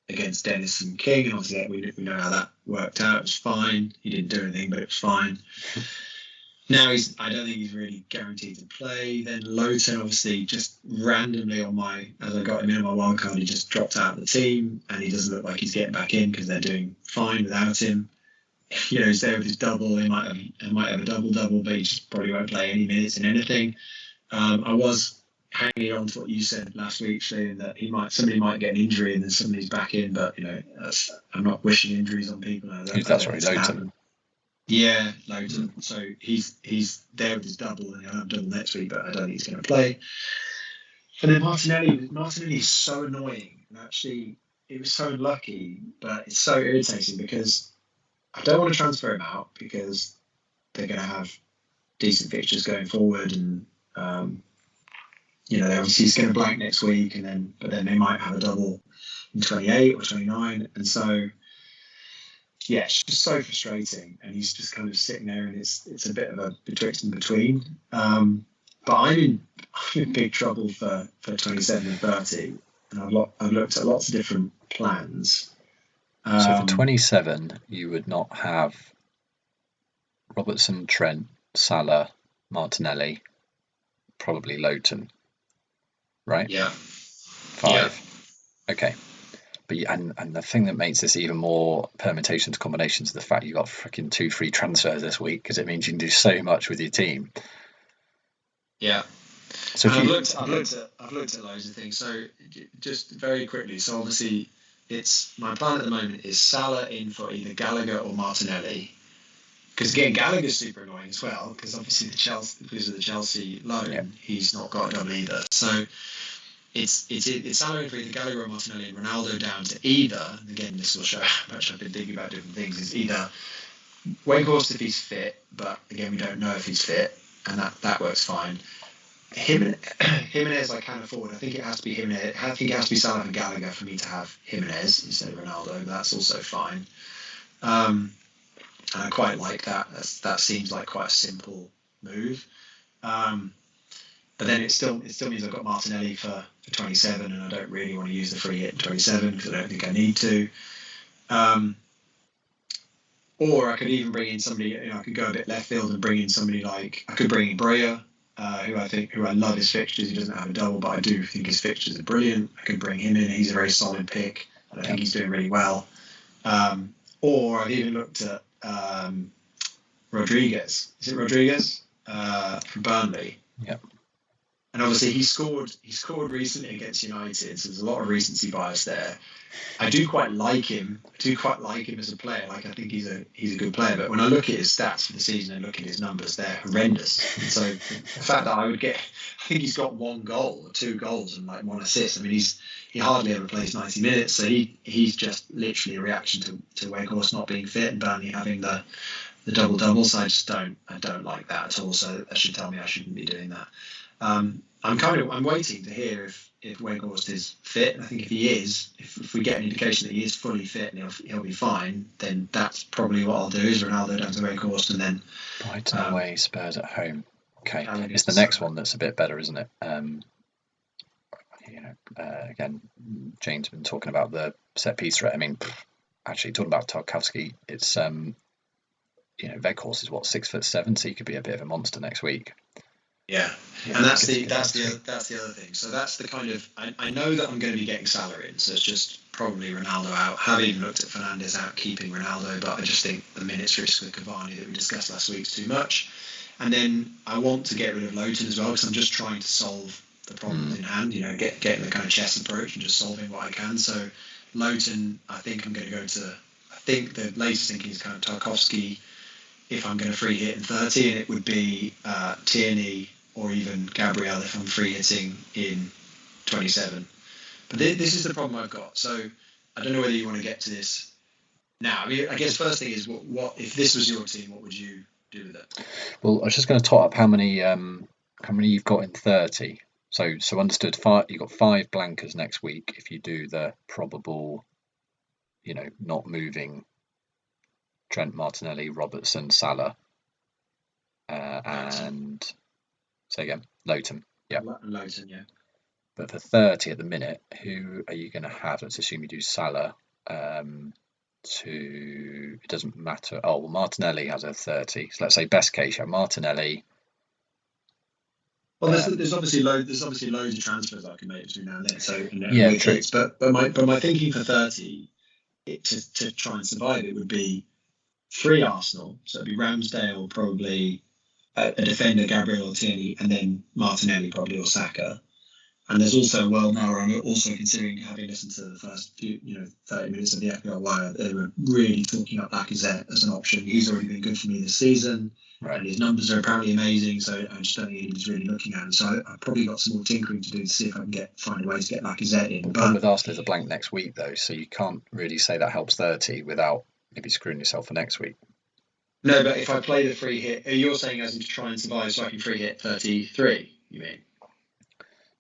against Dennis and King, and obviously we know how that worked out. It was fine. He didn't do anything, but it was fine. Now I don't think he's really guaranteed to play. Then Lowton, obviously, just randomly as I got him in on my wildcard, he just dropped out of the team, and he doesn't look like he's getting back in because they're doing fine without him. He's there with his double. He might have a double, but he just probably won't play any minutes in anything. I was hanging on to what you said last week, saying that somebody might get an injury and then somebody's back in, but I'm not wishing injuries on people. That's right, Lowton. Yeah, Lowton. So he's there with his double, and he'll have double next week, but I don't think he's going to play. And then Martinelli is so annoying, and actually it was so unlucky, but it's so irritating because I don't want to transfer him out because they're going to have decent fixtures going forward, and obviously he's going to blank next week, but then they might have a double in 28 or 29, and so yeah, it's just so frustrating, and he's just kind of sitting there, and it's a bit of a betwixt and between. But I'm in big trouble for 27 and 30, and I've looked at lots of different plans. So for 27, you would not have Robertson, Trent, Salah, Martinelli, probably Lowton, right? Yeah. 5. Yeah. Okay. But and the thing that makes this even more permutations, combinations, is the fact you've got freaking 2 free transfers this week, because it means you can do so much with your team. Yeah. So I've looked at loads of things. So just very quickly. So obviously, my plan at the moment is Salah in for either Gallagher or Martinelli. Because again, Gallagher's super annoying as well. Because obviously because of the Chelsea loan, he's not got a double either. So it's Salah in for either Gallagher or Martinelli, and Ronaldo down to either. And again, this will show how much I've been thinking about different things. It's either Weghorst if he's fit, but again, we don't know if he's fit, and that works fine. Jimenez I can afford. I think it has to be Jimenez. I think it has to be Salah and Gallagher for me to have Jimenez instead of Ronaldo, but that's also fine. And I quite like that. That seems like quite a simple move. But then it still means I've got Martinelli for 27, and I don't really want to use the free hit in 27 because I don't think I need to. Or I could even bring in somebody. I could go a bit left field and bring in somebody like I could bring in Breuer, who I love his fixtures. He doesn't have a double, but I do think his fixtures are brilliant. I could bring him in. He's a very solid pick. I think he's doing really well. Or I've even looked at Rodriguez. Is it Rodriguez from Burnley? Yeah. And obviously he scored recently against United, so there's a lot of recency bias there. I do quite like him. As a player. Like I think he's a good player. But when I look at his stats for the season and look at his numbers, they're horrendous. And so the fact that I think he's got 1 goal or 2 goals and like 1 assist. I mean, he hardly ever plays 90 minutes, so he's just literally a reaction to Weghorst not being fit and Burnley having the double doubles. I don't like that at all. So that should tell me I shouldn't be doing that. I'm waiting to hear if Weghorst is fit. And I think if he is, if we get an indication that he is fully fit and he'll be fine, then that's probably what I'll do. Is Ronaldo down to Weghorst and then Brighton away, Spurs at home. Okay, Gallagher it's the to next Salah. one that's a bit better, isn't it? Again, Jane's been talking about the set piece threat. I mean, actually talking about Tarkowski, it's Weghorst is what, 6'7", so he could be a bit of a monster next week. Yeah, and that's the other thing. So that's the kind of I know that I'm going to be getting Salah in, so it's just probably Ronaldo out. Have even looked at Fernandes out, keeping Ronaldo, but I just think the minutes risk with Cavani that we discussed last week is too much. And then I want to get rid of Lowton as well because I'm just trying to solve the problems in hand. Getting the kind of chess approach and just solving what I can. So Lowton, I think I'm going to go to. I think the latest thinking is kind of Tarkowski. If I'm going to free hit in 30, and it would be Tierney or even Gabriel if I'm free hitting in 27. But this is the problem I've got. So I don't know whether you want to get to this now. I mean, I guess first thing is what if this was your team, what would you do with it? Well, I was just going to tot up how many you've got in 30. So understood. You've got 5 blankers next week if you do the probable, not moving Trent, Martinelli, Robertson, Salah, and say again, Lowton. Yeah. Lowton, yeah. But for 30 at the minute, who are you going to have? Let's assume you do Salah. It doesn't matter. Oh, well, Martinelli has a 30. So let's say best case, you have Martinelli. Well, there's obviously loads of transfers I can make between now and then. So yeah, true. But my thinking for 30, to try and survive it would be 3 Arsenal. So it'd be Ramsdale, probably a defender, Gabriel or Tierney, and then Martinelli probably or Saka. And there's also, now I'm also considering, having listened to the first few, 30 minutes of the FPL Wire, they were really talking up Lacazette as an option. He's already been good for me this season, right. And his numbers are apparently amazing, so I just don't think he's really looking at him. So I've probably got some more tinkering to do to see if I can find a way to get Lacazette in. The problem with Arsenal is a blank next week, though, so you can't really say that helps 30 without maybe screwing yourself for next week. No, but if I play the free hit, you're saying as in to try and survive so I can free hit 33, you mean?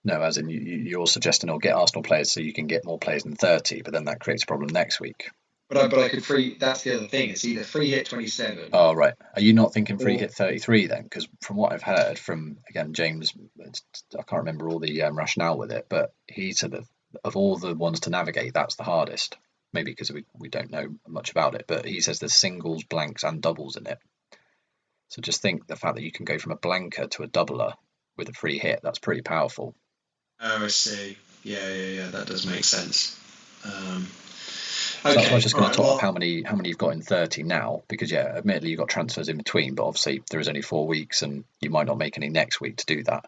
No, as in you're suggesting I'll get Arsenal players so you can get more players than 30, but then that creates a problem next week. But I could free. That's the other thing. It's either free hit 27. Oh, right. Are you not thinking free hit 33 then? Because from what I've heard from, again, James, I can't remember all the rationale with it, but he said that of all the ones to navigate, that's the hardest. Maybe because we don't know much about it, but he says there's singles, blanks, and doubles in it. So just think the fact that you can go from a blanker to a doubler with a free hit, that's pretty powerful. Oh, I see. Yeah. That does make sense. So that's why I was just going to talk up how many you've got in 30 now, because admittedly you've got transfers in between, but obviously there is only 4 weeks and you might not make any next week to do that.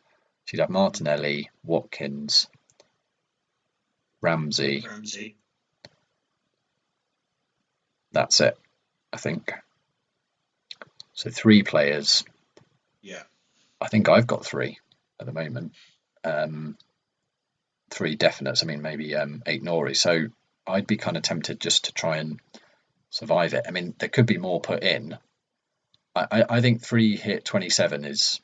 So you'd have Martinelli, Watkins, Ramsey. That's it, I think. So 3 players. Yeah. I think I've got 3 at the moment. 3 definites. I mean, maybe 8 Nori. So I'd be kind of tempted just to try and survive it. I mean, there could be more put in. I think free hit 27 is,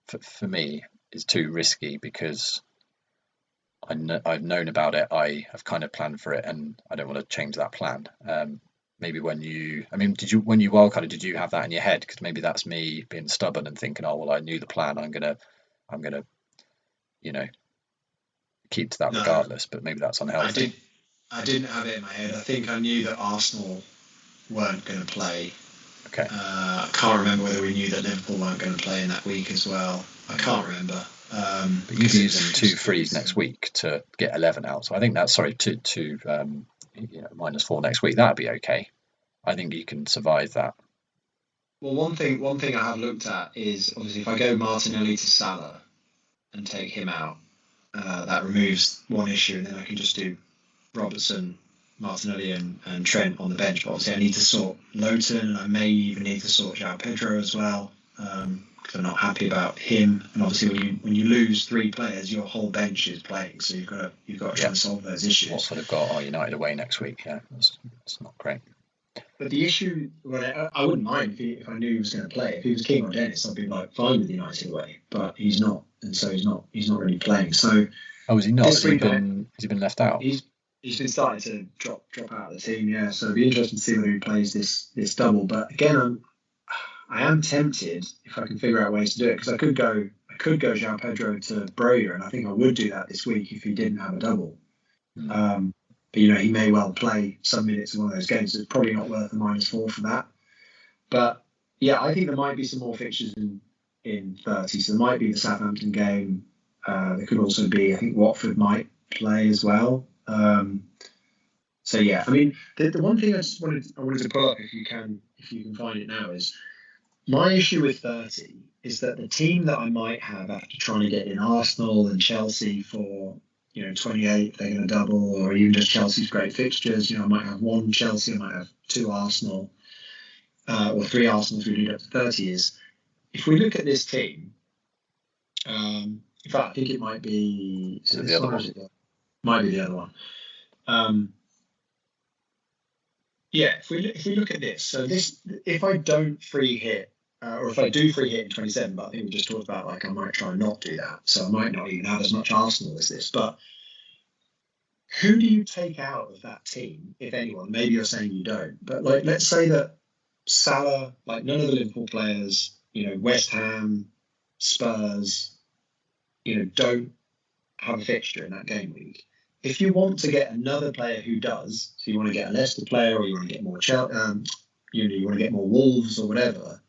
for me, is too risky because I've known about it. I have kind of planned for it, and I don't want to change that plan. Maybe when you wildcarded, did you have that in your head? Because maybe that's me being stubborn and thinking, oh well, I knew the plan. I'm gonna, keep to that regardless. But maybe that's unhealthy. I didn't have it in my head. I think I knew that Arsenal weren't going to play. Okay. I can't remember whether we knew that Liverpool weren't going to play in that week as well. I can't remember. But you'd be using 2 frees next week to get 11 out. So I think that's to -4 next week. That'd be okay. I think you can survive that. Well, one thing I have looked at is obviously if I go Martinelli to Salah and take him out, that removes one issue, and then I can just do Robertson, Martinelli, and Trent on the bench. But obviously I need to sort Lowton, and I may even need to sort João Pedro as well, because I'm not happy about him. And obviously when you lose 3 players, your whole bench is playing, so you've got to try and solve those issues. Watford have got United away next week. Yeah, that's not great. But the issue, well, I wouldn't mind if I knew he was going to play. If he was King or Dennis, I'd be like fine with United away. But he's not, and so he's not really playing. So Oh, is he not? this week, Has he been left out? he's been starting to drop out of the team. Yeah, so it'll be interesting to see whether he plays this double. But again, I am tempted if I can figure out ways to do it, because I could go João Pedro to Broja, and I think I would do that this week if he didn't have a double. But he may well play some minutes in one of those games, so it's probably not worth the -4 for that. But yeah, I think there might be some more fixtures in 30. So there might be the Southampton game. There could also be, I think Watford might play as well. So yeah, I mean, the one thing I wanted to pull up, if you can find it now, is my issue with 30 is that the team that I might have after trying to get in Arsenal and Chelsea for 28, they're going to double, or even just Chelsea's great fixtures. I might have one Chelsea, I might have two Arsenal, or three Arsenal if we lead up to 30. Is if we look at this team, in fact, I think it might be the other one. Might be the other one. Yeah, if we look at this, so if I don't free hit, or if I do free hit in 27, but I think we just talked about I might try and not do that, so I might not even have as much Arsenal as this. But who do you take out of that team, if anyone? Maybe you're saying you don't, but let's say that Salah, none of the Liverpool players, West Ham, Spurs, don't have a fixture in that game week. If you want to get another player who does, so you want to get a Leicester player, or you want to get more you want to get more Wolves or whatever,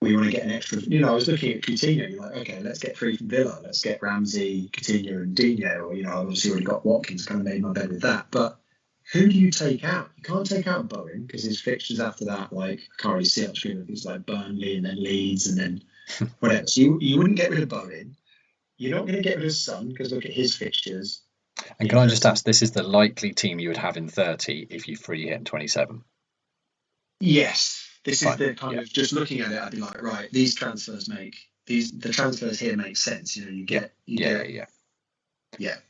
or you want to get an extra. I was looking at Coutinho. You're like, okay, let's get three from Villa. Let's get Ramsey, Coutinho, and Dino. Or I've obviously already got Watkins. Kind of made my bed with that. But who do you take out? You can't take out Bowen because his fixtures after that, I can't really see on screen. If it's like Burnley and then Leeds and then whatever. So you wouldn't get rid of Bowen. You're not going to get rid of Son because look at his fixtures. And can I just ask, this is the likely team you would have in 30 if you free hit in 27? Yes. This is the kind of, just looking at it, I'd be like, right, these transfers the transfers here make sense. Yeah.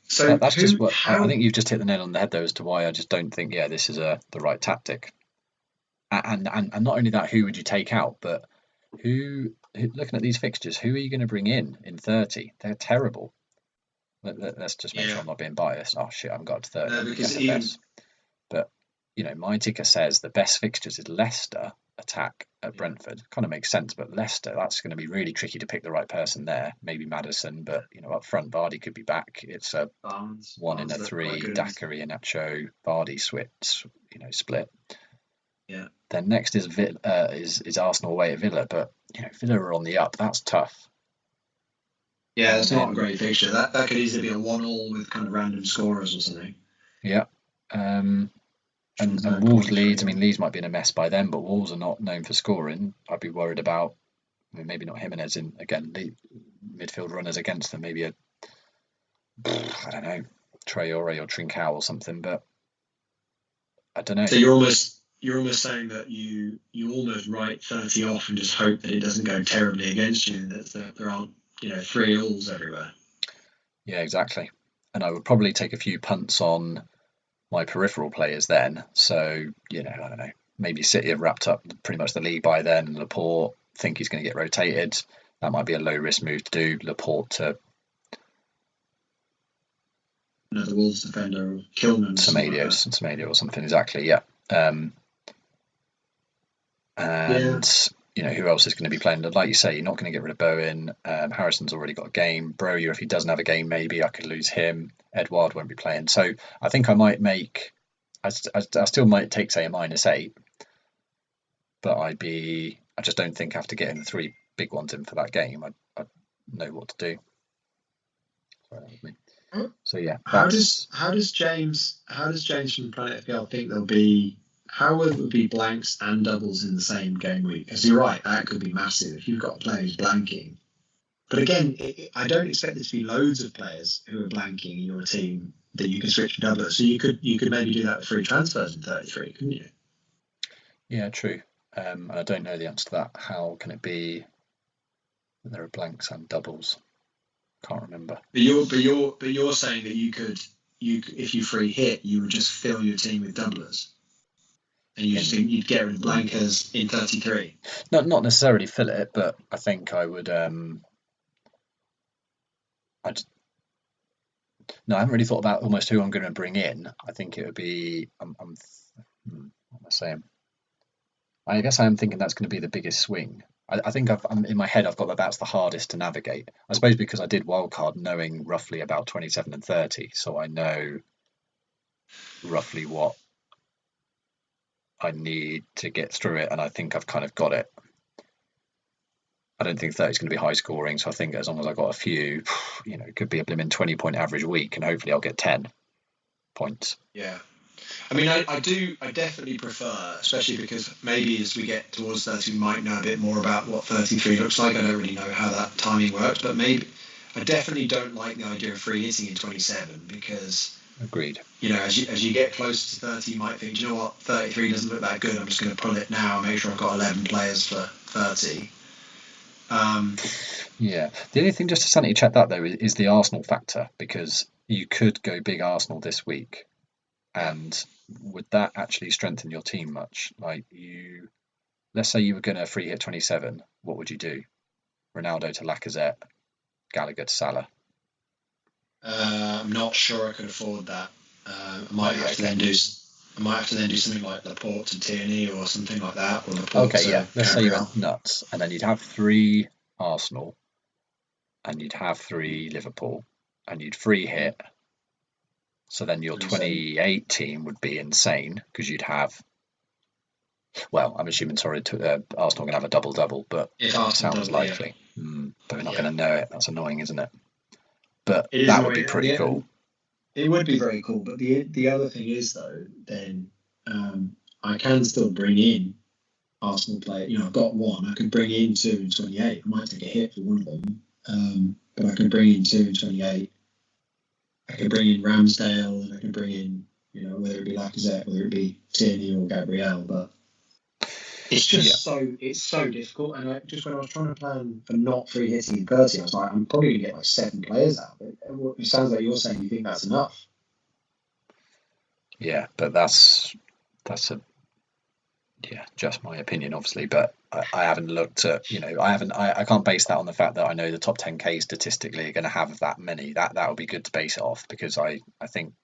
So that's just what I think you've just hit the nail on the head though, as to why I just don't think this is the right tactic. And not only that, who would you take out, but who looking at these fixtures, who are you going to bring in 30? They're terrible. Let's just make sure I'm not being biased. Oh shit, I haven't got to 30. No, because but my ticker says the best fixtures is Leicester attack at Brentford. Kind of makes sense, but Leicester, that's going to be really tricky to pick the right person there. Maybe Maddison, but up front Vardy could be back. It's a Barnes, 1 in a 3, Daiquiri and Nacho, Vardy split. Yeah. Then next is Arsenal away at Villa, but Villa are on the up. That's tough. Yeah, that's not a great fixture. That could easily be a 1-1 with kind of random scorers or something. Yeah. And Wolves Leeds, Leeds might be in a mess by then, but Wolves are not known for scoring. I'd be worried about maybe not Jimenez in again the midfield runners against them. Maybe I don't know, Traore or Trincao or something, but I don't know. So you're almost saying that you almost write 30 off and just hope that it doesn't go terribly against you, and that there aren't 3 alls everywhere. Yeah, exactly. And I would probably take a few punts on my peripheral players then. So I don't know. Maybe City have wrapped up pretty much the league by then, and Laporte think he's going to get rotated. That might be a low risk move to do. Laporte to another Wolves defender, Kilman, Semedo or something. Exactly. Yeah. Who else is going to be playing? Like you say, you're not going to get rid of Bowen. Harrison's already got a game. Broja, if he doesn't have a game, maybe I could lose him. Edouard won't be playing. So I think I might make... I still might take, say, a -8. But I just don't think after getting the 3 big ones in for that game, I'd know what to do. So yeah. How does James from Planet FPL think there'll be... How will it be blanks and doubles in the same game week? Because you're right, that could be massive if you've got a player who's blanking. But again, I don't expect there to be loads of players who are blanking in your team that you can switch to doublers. So you could maybe do that with free transfers in 33, couldn't you? Yeah, true. And I don't know the answer to that. How can it be that there are blanks and doubles? Can't remember. But you're saying that you could if you free hit, you would just fill your team with doublers. And you just think you'd get rid of blankers in 33? Not necessarily fill it, but I think I would. No, I haven't really thought about almost who I'm going to bring in. I think it would be. What am I saying? I guess I am thinking that's going to be the biggest swing. I think I'm in my head. I've got that that's the hardest to navigate. I suppose because I did wildcard knowing roughly about 27 and 30, so I know roughly what I need to get through it, and I think I've kind of got it. I don't think 30 is going to be high scoring, so I think as long as I got a few, it could be a blimmin' 20-point average week, and hopefully I'll get 10 points. Yeah. I mean, I definitely prefer, especially because maybe as we get towards 30, we might know a bit more about what 33 looks like. I don't really know how that timing works, but maybe I definitely don't like the idea of free hitting in 27 because, Agreed. As you get closer to 30, you might think, you know what, 33 doesn't look that good. I'm just going to pull it now and make sure I've got 11 players for 30. Yeah. The only thing, just to sanity check that though, is the Arsenal factor, because you could go big Arsenal this week. And would that actually strengthen your team much? Like let's say you were going to free hit 27, what would you do? Ronaldo to Lacazette, Gallagher to Salah. I'm not sure I could afford that. I might have to then do something like Laporte to Tierney or something like that, or Laporte to yeah. Let's say you Gabriel. went nuts, and then you'd have 3 Arsenal, and you'd have 3 Liverpool, and you'd free hit. So then your 28 team would be insane because you'd have. Well, I'm assuming, Arsenal going to have a double-double, but it sounds likely. Yeah. But we're not going to know it. That's annoying, isn't it? But that would be pretty cool. It would be very cool. But the other thing is, though, then I can still bring in Arsenal players. I've got one. I could bring in 2 and 28. I might take a hit for one of them. But I can bring in 2 and 28. I could bring in Ramsdale, and I can bring in, whether it be Lacazette, whether it be Tierney or Gabriel. But it's just so difficult. And when I was trying to plan for not free hitting in 30, I was like, I'm probably going to get like 7 players out of it. It sounds like you're saying you think that's enough. Yeah, but that's just my opinion, obviously. But I haven't looked at, I can't base that on the fact that I know the top 10k statistically are going to have that many. That would be good to base it off, because I think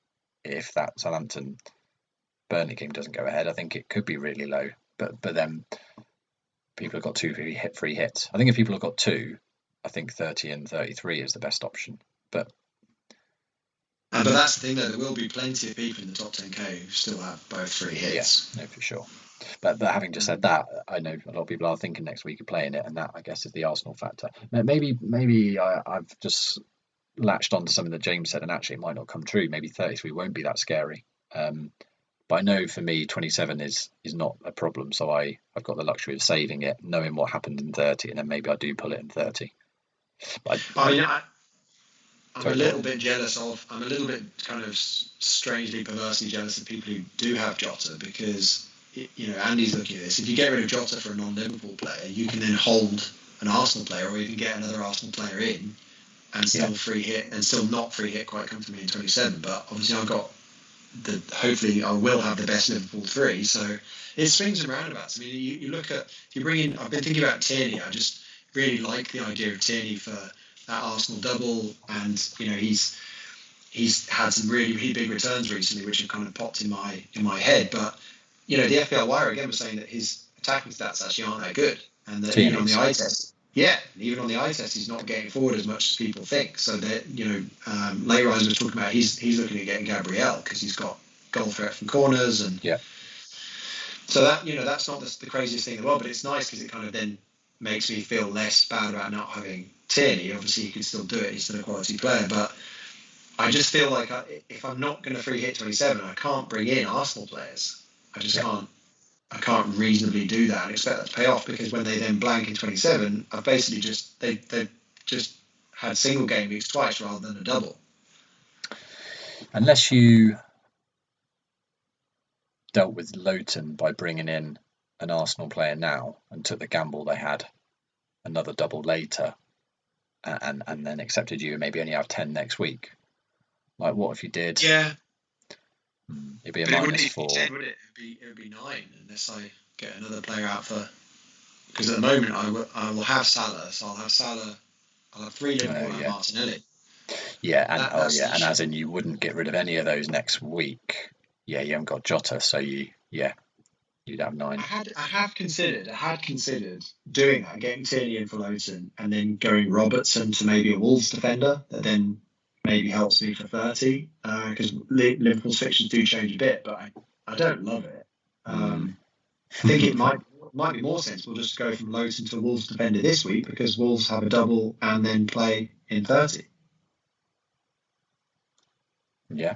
if that Southampton Burnley game doesn't go ahead, I think it could be really low. But then people have got 2 free hits. I think if people have got 2, I think 30 and 33 is the best option. But that's the thing, though. There will be plenty of people in the top 10k who still have both free hits. Yeah, no, for sure. But having just said that, I know a lot of people are thinking next week of playing it, and that, I guess, is the Arsenal factor. Maybe I've just latched onto something that James said, and actually it might not come true. Maybe 33 won't be that scary. But I know for me 27 is not a problem, so I've got the luxury of saving it, knowing what happened in 30, and then maybe I do pull it in 30. I'm a little bit jealous of. I'm a little bit kind of strangely, perversely jealous of people who do have Jota, because Andy's looking at this. If you get rid of Jota for a non-Liverpool player, you can then hold an Arsenal player, or you can get another Arsenal player in, and still free hit, and still not free hit quite comfortably in 27. But obviously, hopefully I will have the best Liverpool 3. So it swings and roundabouts. I mean, you look at, if you bring in. I've been thinking about Tierney. I just really like the idea of Tierney for that Arsenal double, and he's had some really, really big returns recently, which have kind of popped in my head. But the FPL Wire again was saying that his attacking stats actually aren't that good, and that even on the eye test, he's not getting forward as much as people think. So that Layrise was talking about he's looking at getting Gabriel because he's got goal threat from corners, and so that that's not the craziest thing in the world, but it's nice because it kind of then makes me feel less bad about not having Tierney. Obviously, he can still do it. He's still a quality player, but I just feel like if I'm not going to free hit 27, I can't bring in Arsenal players. I just can't. I can't reasonably do that and expect that to pay off, because when they then blank in 27, I've basically they've just had single game weeks twice rather than a double. Unless you dealt with Lowton by bringing in an Arsenal player now and took the gamble they had another double later, and then accepted you and maybe only have 10 next week. Like, what if you did? Yeah. It'd be a But it wouldn't minus even be 4. 10, would it? It would be 9 unless I get another player out for. Because at the moment I will have Salah, so I'll have Salah. I'll have 3 Liverpool and Martinelli. Yeah, and That's the and issue. as in you wouldn't get rid of any of those next week. Yeah, you haven't got Jota, so you'd have 9. I had considered doing that, getting Tierney in for Luton, and then going Robertson to maybe a Wolves defender that then maybe helps me for 30. Because Liverpool's fixtures do change a bit, but I don't love it. I think it might be more sensible just to go from Luton to Wolves defender this week because Wolves have a double and then play in 30. Yeah.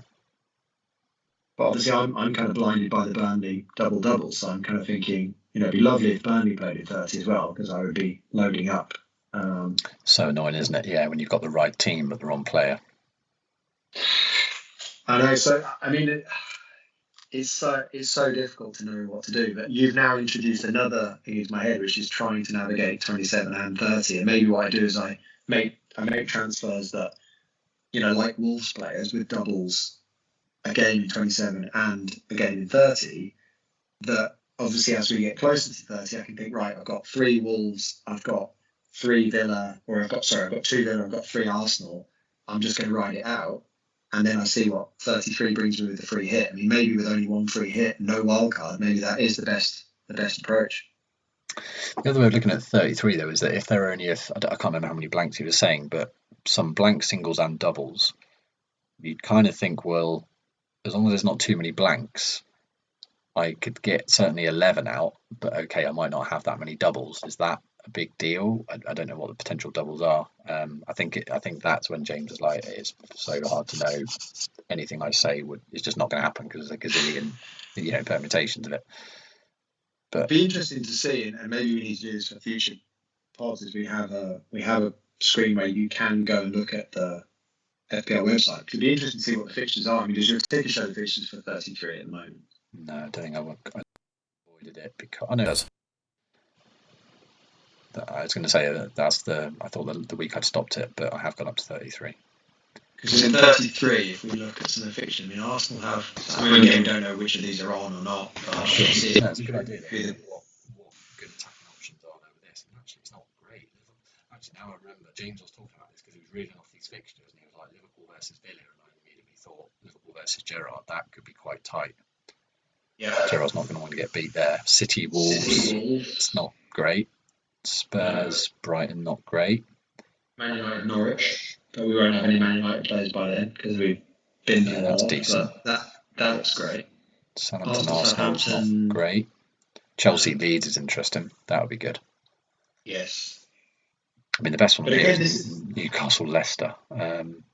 But obviously, I'm kind of blinded by the Burnley double, so I'm kind of thinking, it'd be lovely if Burnley played in 30 as well, because I would be loading up. So annoying, isn't it? Yeah, when you've got the right team but the wrong player. I know. So I mean, it's so difficult to know what to do. But you've now introduced another thing into my head, which is trying to navigate 27 and 30. And maybe what I do is I make transfers that, like Wolves players with doubles, a game in 27 and a game in 30, that obviously as we get closer to 30, I can think, right, I've got 3 Wolves, I've got 3 Villa, I've got 2 Villa, I've got 3 Arsenal. I'm just going to ride it out. And then I see what 33 brings me with the free hit. I mean, maybe with only 1 free hit, no wild card, maybe that is the best approach. The other way of looking at 33 though is that if there are only I can't remember how many blanks he was saying, but some blank singles and doubles, you'd kind of think, well, as long as there's not too many blanks, I could get certainly 11 out, but okay, I might not have that many doubles. Is that a big deal? I don't know what the potential doubles are. I think that's when James is like, it's so hard to know. Anything I say is just not going to happen because there's a gazillion, permutations of it. But it'd be interesting to see, and maybe we need to do this for future pods. Is we have a screen where you can go and look at the FPL website. It'd be interesting to see what the fixtures are. I mean, does your ticker show the fixtures for 33 at the moment? No, I don't think I avoided it because I know that's. I was going to say that's I thought the week I'd stopped it, but I have gone up to 33. Because in 33, if we look at some of the fixtures, I mean, Arsenal have. I mean, again, we don't know which of these are on or not, but I should see. That's a good idea. What good attacking options are there with this? And actually, it's not great. Actually, now I remember James was talking about this because he was reading off these fixtures and he was like Liverpool versus Villa, and I immediately thought Liverpool versus Gerrard, that could be quite tight. Yeah, Gerrard's not going to want to get beat there. City Wolves, it's not great. Spurs, Brighton, not great. Man United, Norwich, but we won't have any Man United players by then because we've been through That's that. decent. But that looks great. Southampton, Arsenal's not great. Chelsea, Leeds is interesting. That would be good. Yes. I mean, the best one here is Newcastle, Leicester.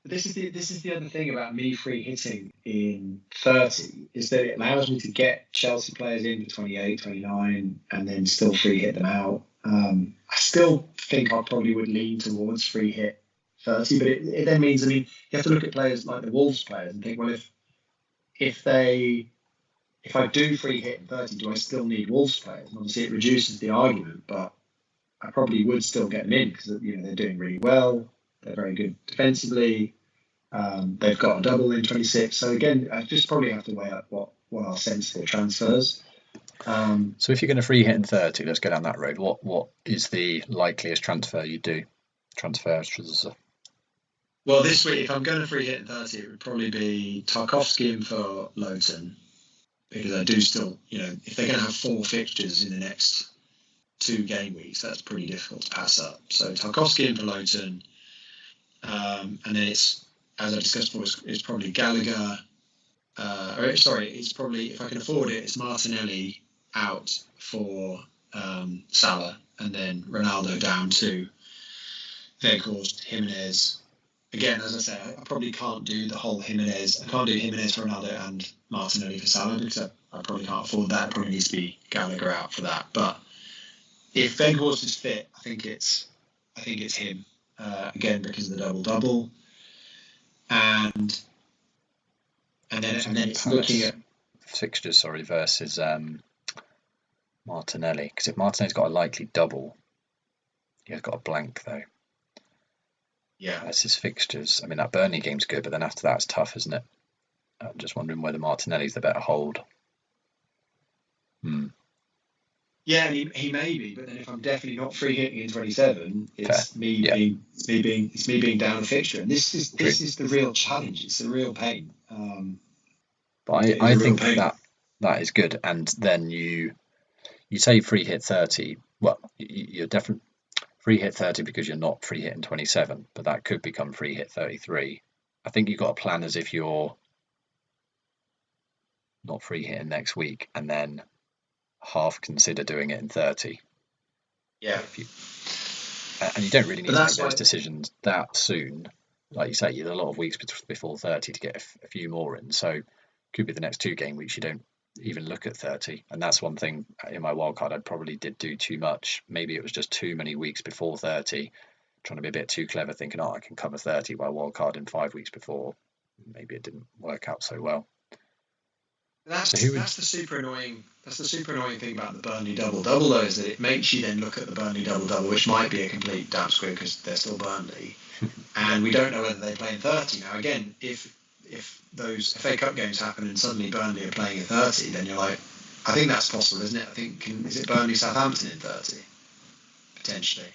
This is the other thing about me free hitting in 30 is that it allows me to get Chelsea players in for 28, 29, and then still free hit them out. I still think I probably would lean towards free hit 30, but it then means, I mean, you have to look at players like the Wolves players and think, well, if I do free hit in 30, do I still need Wolves players? And obviously it reduces the argument, but I probably would still get them in because they're doing really well. They're very good defensively. They've got a double in 26. So again, I just probably have to weigh up what are sensible transfers. So if you're going to free hit in 30, let's go down that road. What is the likeliest transfer you do? Well, this week, if I'm going to free hit in 30, it would probably be Tarkovsky in for Luton. Because I do still, if they're going to have 4 fixtures in the next 2 game weeks, that's pretty difficult to pass up. So Tarkovsky in for Luton. And then it's, as I discussed before, it's probably Gallagher. It's probably, if I can afford it, it's Martinelli out for Salah, and then Ronaldo down to Weghorst, Jimenez. Again, as I say, I probably can't do the whole Jimenez. I can't do Jimenez for Ronaldo and Martinelli for Salah because I probably can't afford that. It probably needs to be Gallagher out for that. But if Weghorst is fit, I think it's him again because of the double, and then it's looking at fixtures. Versus Martinelli, because if Martinelli's got a likely double, he has got a blank though. Yeah, that's his fixtures. I mean, that Burnley game's good, but then after that, it's tough, isn't it? I'm just wondering whether Martinelli's the better hold. Yeah, and he may be, but then if I'm definitely not free hitting in 27, it's me being down the fixture, and this is the real challenge. It's a real pain. But I think that is good, and then you say free hit 30. Well, you're definitely free hit 30 because you're not free hitting 27, but that could become free hit 33. I think you've got a plan as if you're not free hitting next week, and then half consider doing it in 30. Yeah. And you don't really need to make those decisions that soon. Like you say, you have a lot of weeks before 30 to get a few more in. So could be the next 2 game weeks you don't even look at 30. And that's one thing in my wildcard I probably did do too much. Maybe it was just too many weeks before 30, trying to be a bit too clever, thinking, I can cover 30 by wildcard in 5 weeks before. Maybe it didn't work out so well. That's the super annoying. That's the super annoying thing about the Burnley double though, is that it makes you then look at the Burnley double, which might be a complete damn squib because they're still Burnley, and we don't know whether they play in 30 now. Again, if those FA Cup games happen and suddenly Burnley are playing in 30, then you're like, I think that's possible, isn't it? I think is it Burnley Southampton in 30 potentially?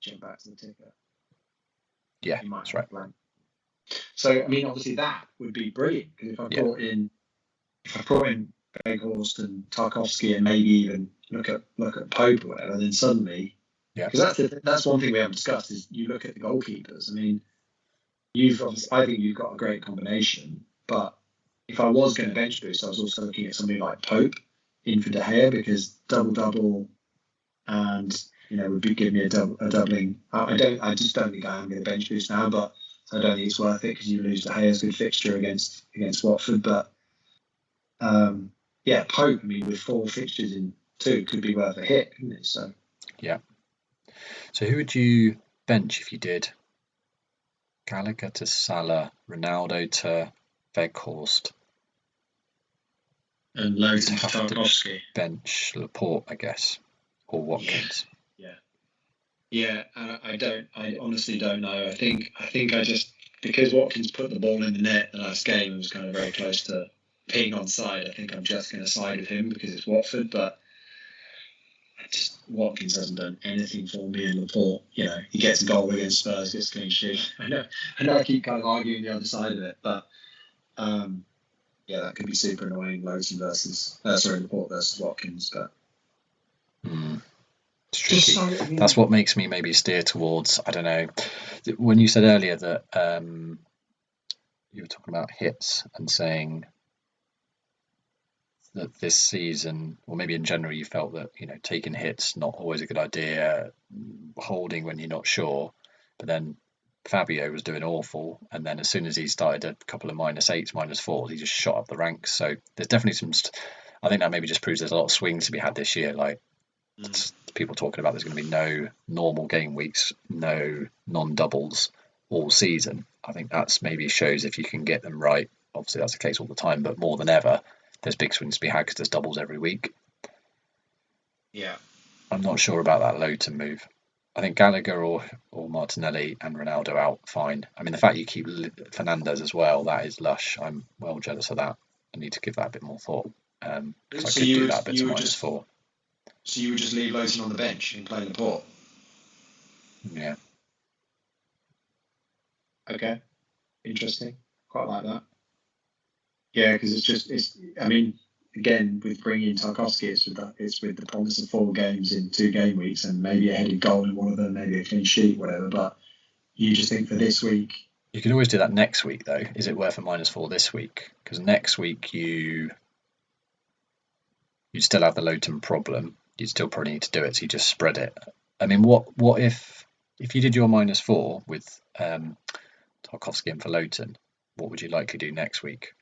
Jump back to the ticker. Yeah, that's right. So I mean, obviously that would be brilliant because if I brought in Weghorst and Tarkowski and maybe even look at Pope or whatever, then suddenly, because that's one thing we haven't discussed is you look at the goalkeepers. I mean, I think you've got a great combination, but if I was going to bench boost, I was also looking at somebody like Pope in for De Gea because double and would give me a doubling. I just don't think I'm going to bench boost now, but I don't think it's worth it because you lose De Gea's good fixture against Watford. But Pope, I mean, with 4 fixtures in 2, could be worth a hit, couldn't it? So who would you bench if you did Gallagher to Salah, Ronaldo to Weghorst, and Lowton to Tarkowski? Bench Laporte, I guess, or Watkins. Yeah, I honestly don't know. I think I just, because Watkins put the ball in the net the last game and was kind of very close to being onside, I think I'm just going to side with him because it's Watford. But Watkins hasn't done anything for me, and Laporte, he gets a goal against Spurs, gets a clean sheet. I know I keep kind of arguing the other side of it, but that could be super annoying. Lowton Laporte versus Watkins, but. It's tricky. That's what makes me maybe steer towards, I don't know, when you said earlier that you were talking about hits and saying that this season, or maybe in general, you felt that taking hits not always a good idea, holding when you're not sure, but then Fabio was doing awful, and then as soon as he started a couple of -8s, -4s, he just shot up the ranks. So there's definitely I think that maybe just proves there's a lot of swings to be had this year, like people talking about there's going to be no normal game weeks, no non-doubles all season. I think that's maybe shows if you can get them right. Obviously that's the case all the time, but more than ever there's big swings to be had because there's doubles every week. I'm not sure about that Lowton move. I think Gallagher or Martinelli and Ronaldo out, fine. I mean, the fact you keep Fernandez as well, that is lush. I'm well jealous of that. I need to give that a bit more thought because I could do that bit to -4. So you would just leave Lowton on the bench and play Laporte? Yeah. Okay. Interesting. Quite like that. Yeah, because I mean, again, with bringing in Tarkowski, it's with the promise of 4 games in 2 game weeks and maybe a headed goal in one of them, maybe a clean sheet, whatever. But you just think for this week. You can always do that next week, though. Is it worth a -4 this week? Because next week you'd still have the Lowton problem. You'd still probably need to do it, so you just spread it. I mean, what if you did your -4 with Tarkowski and for Lowton, what would you likely do next week?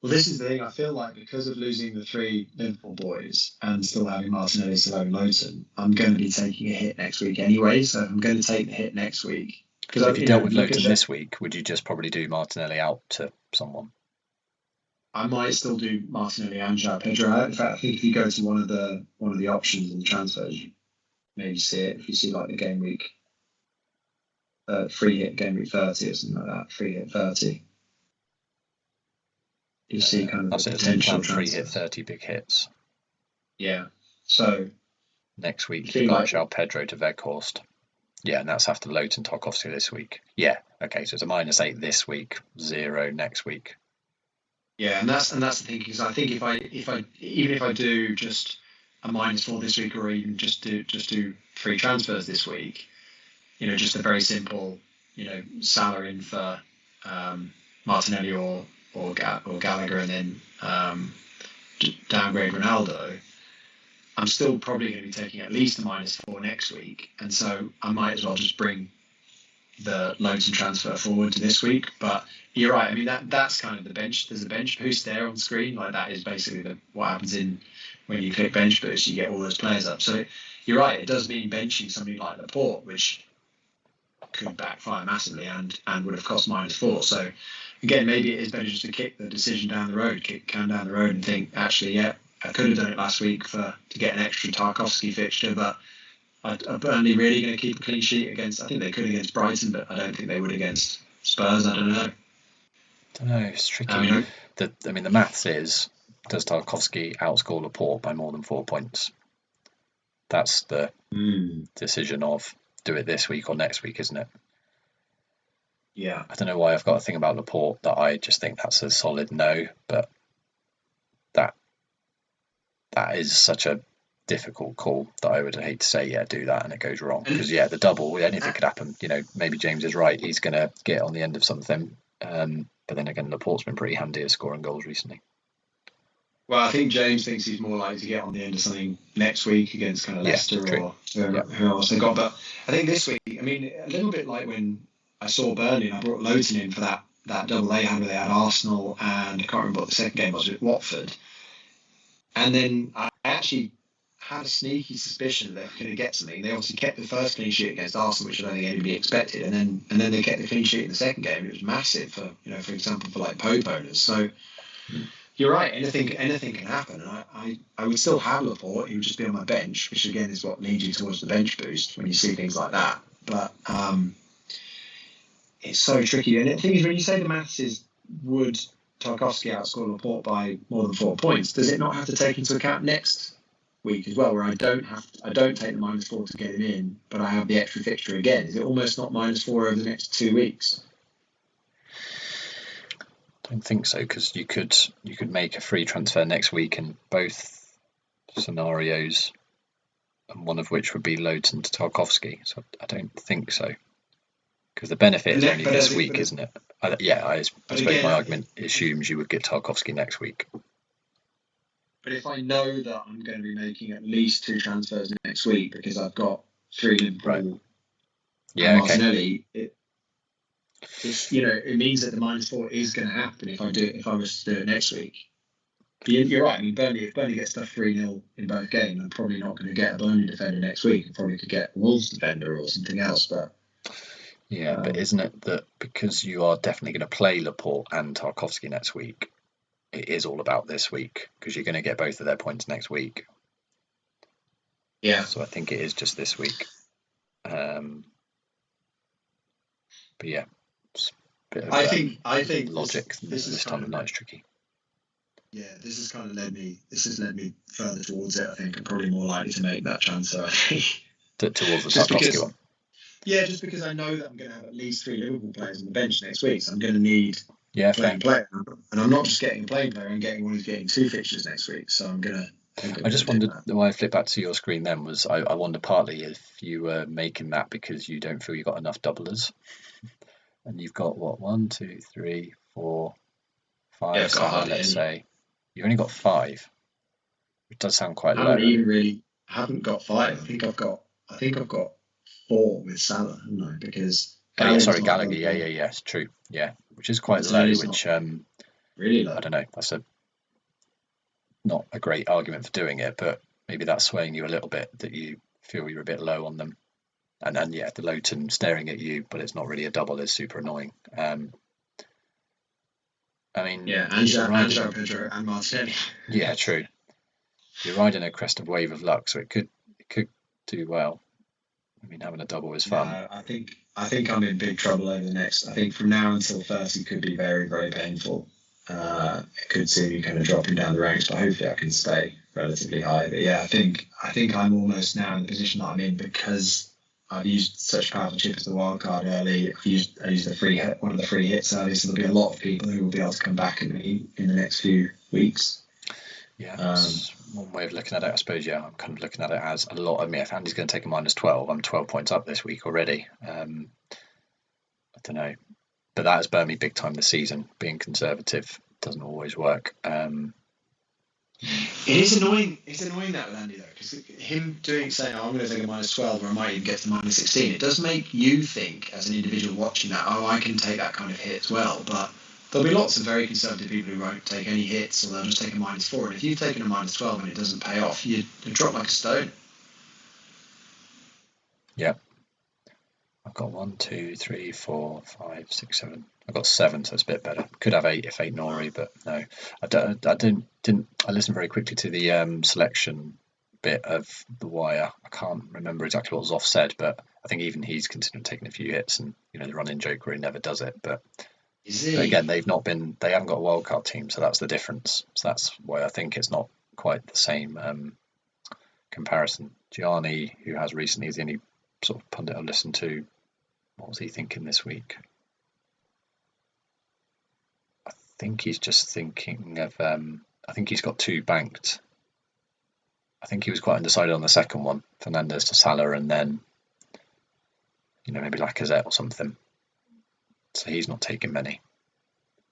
Well, this is the thing. I feel like because of losing the 3 Liverpool boys and still having Martinelli, still having Lowton, I'm going to be taking a hit next week anyway. So I'm going to take the hit next week. Because if you dealt with Lowton this week, would you just probably do Martinelli out to someone? I might still do Martinelli and João Pedro. In fact, I think if you go to one of the options in the transfers, you maybe see it if you see like the game week free hit game week 30 or something like that. Free hit 30. You see kind of That's the it. potential Free hit transfers. 30 big hits. Yeah. So Next week, feel like João Pedro to Weghorst. Yeah, and that's after Lowton Tarkowski this week. Yeah, okay, so it's a -8 this week, 0 next week. yeah, and that's the thing, because I think if I even if I do just a -4 this week, or even just do 3 transfers this week, just a very simple, Salah in for Martinelli or Gallagher, and then downgrade Ronaldo, I'm still probably going to be taking at least a -4 next week, and so I might as well just bring the loans and transfer forward to this week. But you're right. I mean, that's kind of the bench. There's a bench boost there on screen. Like, that is basically what happens when you click bench boost. You get all those players up. So you're right. It does mean benching somebody like Laporte, which could backfire massively and would have cost -4. So again, maybe it is better just to kick the decision down the road, kick the can down the road, and think, actually, yeah, I could have done it last week to get an extra Tarkowski fixture, but are Burnley really going to keep a clean sheet against? I think they could against Brighton, but I don't think they would against Spurs. I don't know. It's tricky. The maths is, does Tarkowski outscore Laporte by more than 4 points? That's the decision of do it this week or next week, isn't it? Yeah. I don't know why I've got a thing about Laporte that I just think that's a solid no, but that is such a difficult call that I would hate to say, yeah, do that, and it goes wrong. Because, yeah, the double, anything could happen. Maybe James is right. He's going to get on the end of something. But then again, Laporte's been pretty handy at scoring goals recently. Well, I think James thinks he's more likely to get on the end of something next week against kind of Leicester or who else they got. But I think this week, I mean, a little bit like when I saw Burnley and I brought Lowton in for that double they had where they had Arsenal and I can't remember what the second game was with Watford. And then I actually had a sneaky suspicion they were going to get something. They obviously kept the first clean sheet against Arsenal, which I don't think anybody expected, and then they kept the clean sheet in the second game. It was massive for example, for like Pope owners. So you're right. Anything can happen. And I would still have Laporte. He would just be on my bench, which again is what leads you towards the bench boost when you see things like that. But it's so tricky. And the thing is, when you say the maths is, would Tarkowski outscore Laporte by more than 4 points, does it not have to take into account next week as well, where I don't take the -4 to get him in, but I have the extra fixture again? Is it almost not -4 over the next 2 weeks? I don't think so, because you could make a free transfer next week in both scenarios, and one of which would be Lowton to Tarkowski. So I don't think so, because the benefit is only this week, isn't it? I suppose my argument assumes you would get Tarkowski next week. But if I know that I'm going to be making at least 2 transfers next week because I've got 3 Liverpool and Martinelli, it means that the -4 is going to happen if I was to do it next week. But you're right. I mean, if Burnley gets stuff 3-0 in both games, I'm probably not going to get a Burnley defender next week. I probably could get a Wolves defender or something else. But but isn't it that because you are definitely going to play Laporte and Tarkowski next week, it is all about this week, because you're going to get both of their points next week. Yeah. So I think it is just this week. But yeah, it's a bit of I think logic this time of night is tricky. Yeah, this has led me further towards it. I think I'm probably more likely to make that transfer. I think towards the Tarkowski one. Yeah, just because I know that I'm going to have at least 3 Liverpool players on the bench next week, so I'm going to need a playing player. And I'm not just getting a playing player, I'm getting one who's getting 2 fixtures next week. So I'm going to... I just wondered, why I flipped back to your screen then, was I wonder partly if you were making that because you don't feel you got enough doublers. And you've got, what, 1, 2, 3, 4, 5, 7, let's say. You've only got 5. It does sound quite low. I haven't got 5. I think I've got 4 with Salah, haven't I? Because Gallagher. Yeah, it's true. Yeah, which is quite low. Which really low. I don't know. That's not a great argument for doing it, but maybe that's swaying you a little bit, that you feel you're a bit low on them. And then the Lowton staring at you, but it's not really a double, is super annoying. And João Pedro and Martinelli. Yeah, true. You're riding a crest of wave of luck, so it could do well. I mean, having a double is fun. No, I think I'm in big trouble over the next. I think from now until 30 could be very, very painful. It could see me kind of dropping down the ranks, but hopefully I can stay relatively high. But yeah, I think I'm almost now in the position that I'm in because I've used such a powerful chip as the wild card early. I used the free hit, one of the free hits early, so there'll be a lot of people who will be able to come back at me in the next few weeks. Yeah, Um, that's one way of looking at it. I suppose, yeah, I'm kind of looking at it as a lot. I mean, if Andy's going to take a -12, I'm 12 points up this week already. I don't know. But that has burned me big time this season. Being conservative doesn't always work. It is annoying. It's annoying that with Andy though, because him saying, "Oh, I'm going to take a -12, or I might even get to -16." It does make you think, as an individual watching that, "Oh, I can take that kind of hit as well." But there'll be lots of very conservative people who won't take any hits, or they'll just take a -4. And if you've taken a -12 and it doesn't pay off, you drop like a stone. Yeah, I've got 1, 2, 3, 4, 5, 6, 7. I've got 7, so it's a bit better. Could have 8 if 8 Nori, but no. I didn't. I listened very quickly to the selection bit of the wire. I can't remember exactly what Zoff said, but I think even he's considering taking a few hits, and the running joke where he never does it. But again, they haven't got a wildcard team, so that's the difference. So that's why I think it's not quite the same comparison. Gianni, who has recently, is the only sort of pundit I listened to. What was he thinking this week? I think he's just thinking of. I think he's got 2 banked. I think he was quite undecided on the second one, Fernandez to Salah, and then maybe Lacazette or something. So he's not taking many.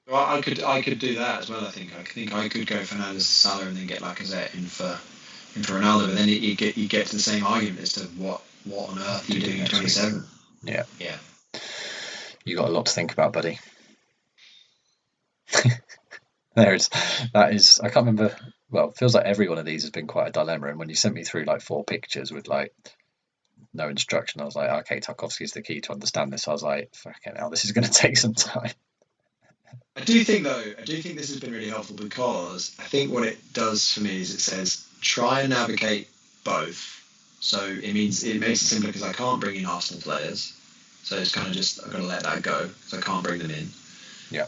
Well, I could do that as well. I could go Fernandes to Salah and then get Lacazette in for Ronaldo, but then you get to the same argument as to what on earth are you doing in 27? Yeah. Yeah. You got a lot to think about, buddy. That is. I can't remember. Well, it feels like every one of these has been quite a dilemma. And when you sent me through like 4 pictures with like no instruction, I was like, okay, Tarkovsky is the key to understand this. I was like, fucking hell, this is going to take some time. I do think this has been really helpful because I think what it does for me is it says try and navigate both. So it makes it simpler because I can't bring in Arsenal players. So it's kind of just I've got to let that go because I can't bring them in. Yeah.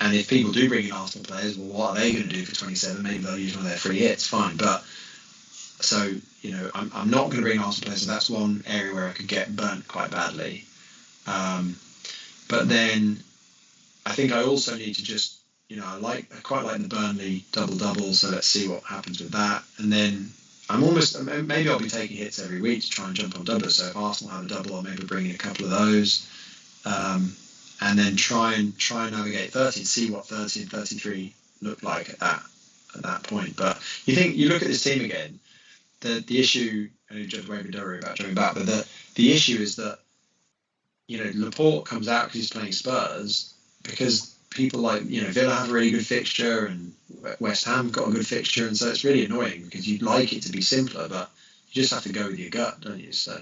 And if people do bring in Arsenal players, well, what are they going to do for 27? Maybe they'll use one of their free hits, fine. But so I'm not going to bring Arsenal players. So that's one area where I could get burnt quite badly. But then I think I also need to just I quite like the Burnley double. So let's see what happens with that. And then maybe I'll be taking hits every week to try and jump on doublers. So if Arsenal have a double, I'll maybe bring in a couple of those. And then try and navigate 30 and see what 30 and 33 look like at that point. But you look at this team again, the issue, I know Judge Wayne Dory about jumping back, but the issue is that Laporte comes out because he's playing Spurs because people like Villa have a really good fixture and West Ham got a good fixture, and so it's really annoying because you'd like it to be simpler, but you just have to go with your gut, don't you? So.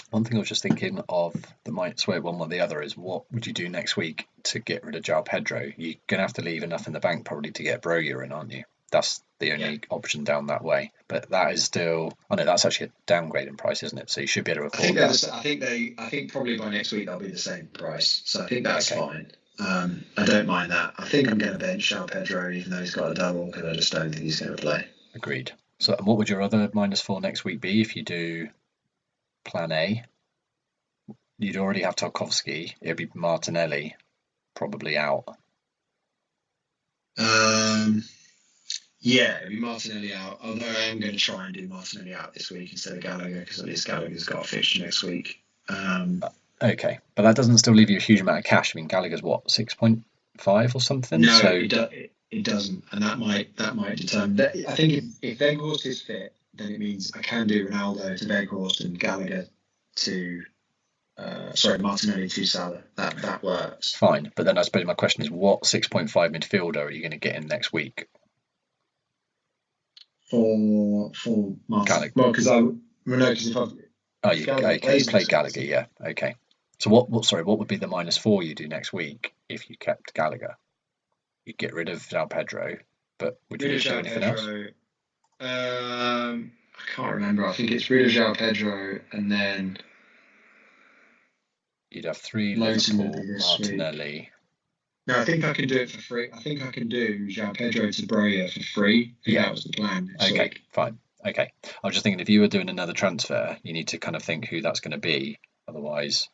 One thing I was just thinking of that might sway one way or the other is what would you do next week to get rid of João Pedro? You're going to have to leave enough in the bank probably to get Broja in, aren't you? That's the only option down that way. But that is still, that's actually a downgrade in price, isn't it? So you should be able to afford that. I think probably by next week they'll be the same price. So I think that's fine. I don't mind that. I think I'm going to bench João Pedro even though he's got a double because I just don't think he's going to play. Agreed. So what would your other -4 next week be if you do plan A? You'd already have Tarkovsky. It'd be Martinelli probably out. Yeah, it'd be Martinelli out. Although I am going to try and do Martinelli out this week instead of Gallagher because at least Gallagher's got a fixture next week. Okay, but that doesn't still leave you a huge amount of cash. I mean, Gallagher's what, 6.5 or something? No, it doesn't, and that might determine. I think if Weghorst is fit, then it means I can do Ronaldo to Weghorst and Gallagher to Martinelli to Salah. That works. Fine, but then I suppose my question is, what 6.5 midfielder are you going to get in next week? For Martinelli. Well, because if I've you play Gallagher, yeah. Okay. So what would be the -4 you do next week if you kept Gallagher? You'd get rid of João Pedro, but would you do anything else? I can't remember. I think it's Rudiger, Pedro, and then You'd have 3 Lowton would Liverpool, be this week. Martinelli. No, I think I can do it for free. I think I can do João Pedro to Broya for free. I think Yeah. that was the plan this Okay, week. fine. Okay. I was just thinking if you were doing another transfer, you need to kind of think who that's going to be. Otherwise,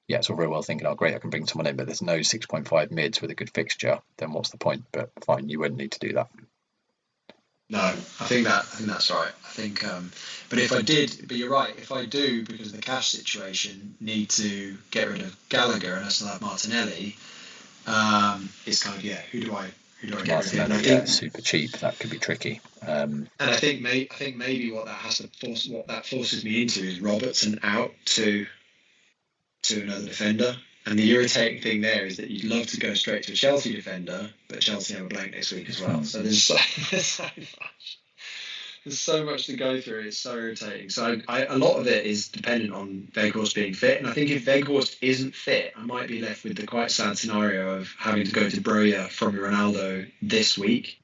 yeah, it's all very well thinking, oh, great, I can bring someone in, but there's no 6.5 mids with a good fixture. Then what's the point? But fine, you wouldn't need to do that. No, I think that's right. I think, but if I did, but you're right. If I do, because of the cash situation, need to get rid of Gallagher and I still have Martinelli, it's kind of Who do I get rid of him? Martinelli, yeah, super cheap. That could be tricky. And I think maybe what that forces me into is Robertson out to another defender. And the irritating thing there is that you'd love to go straight to a Chelsea defender, but Chelsea have a blank next week as well. So there's so much to go through. It's so irritating. So a lot of it is dependent on Weghorst being fit. And I think if Weghorst isn't fit, I might be left with the quite sad scenario of having to go to Broja from Ronaldo this week.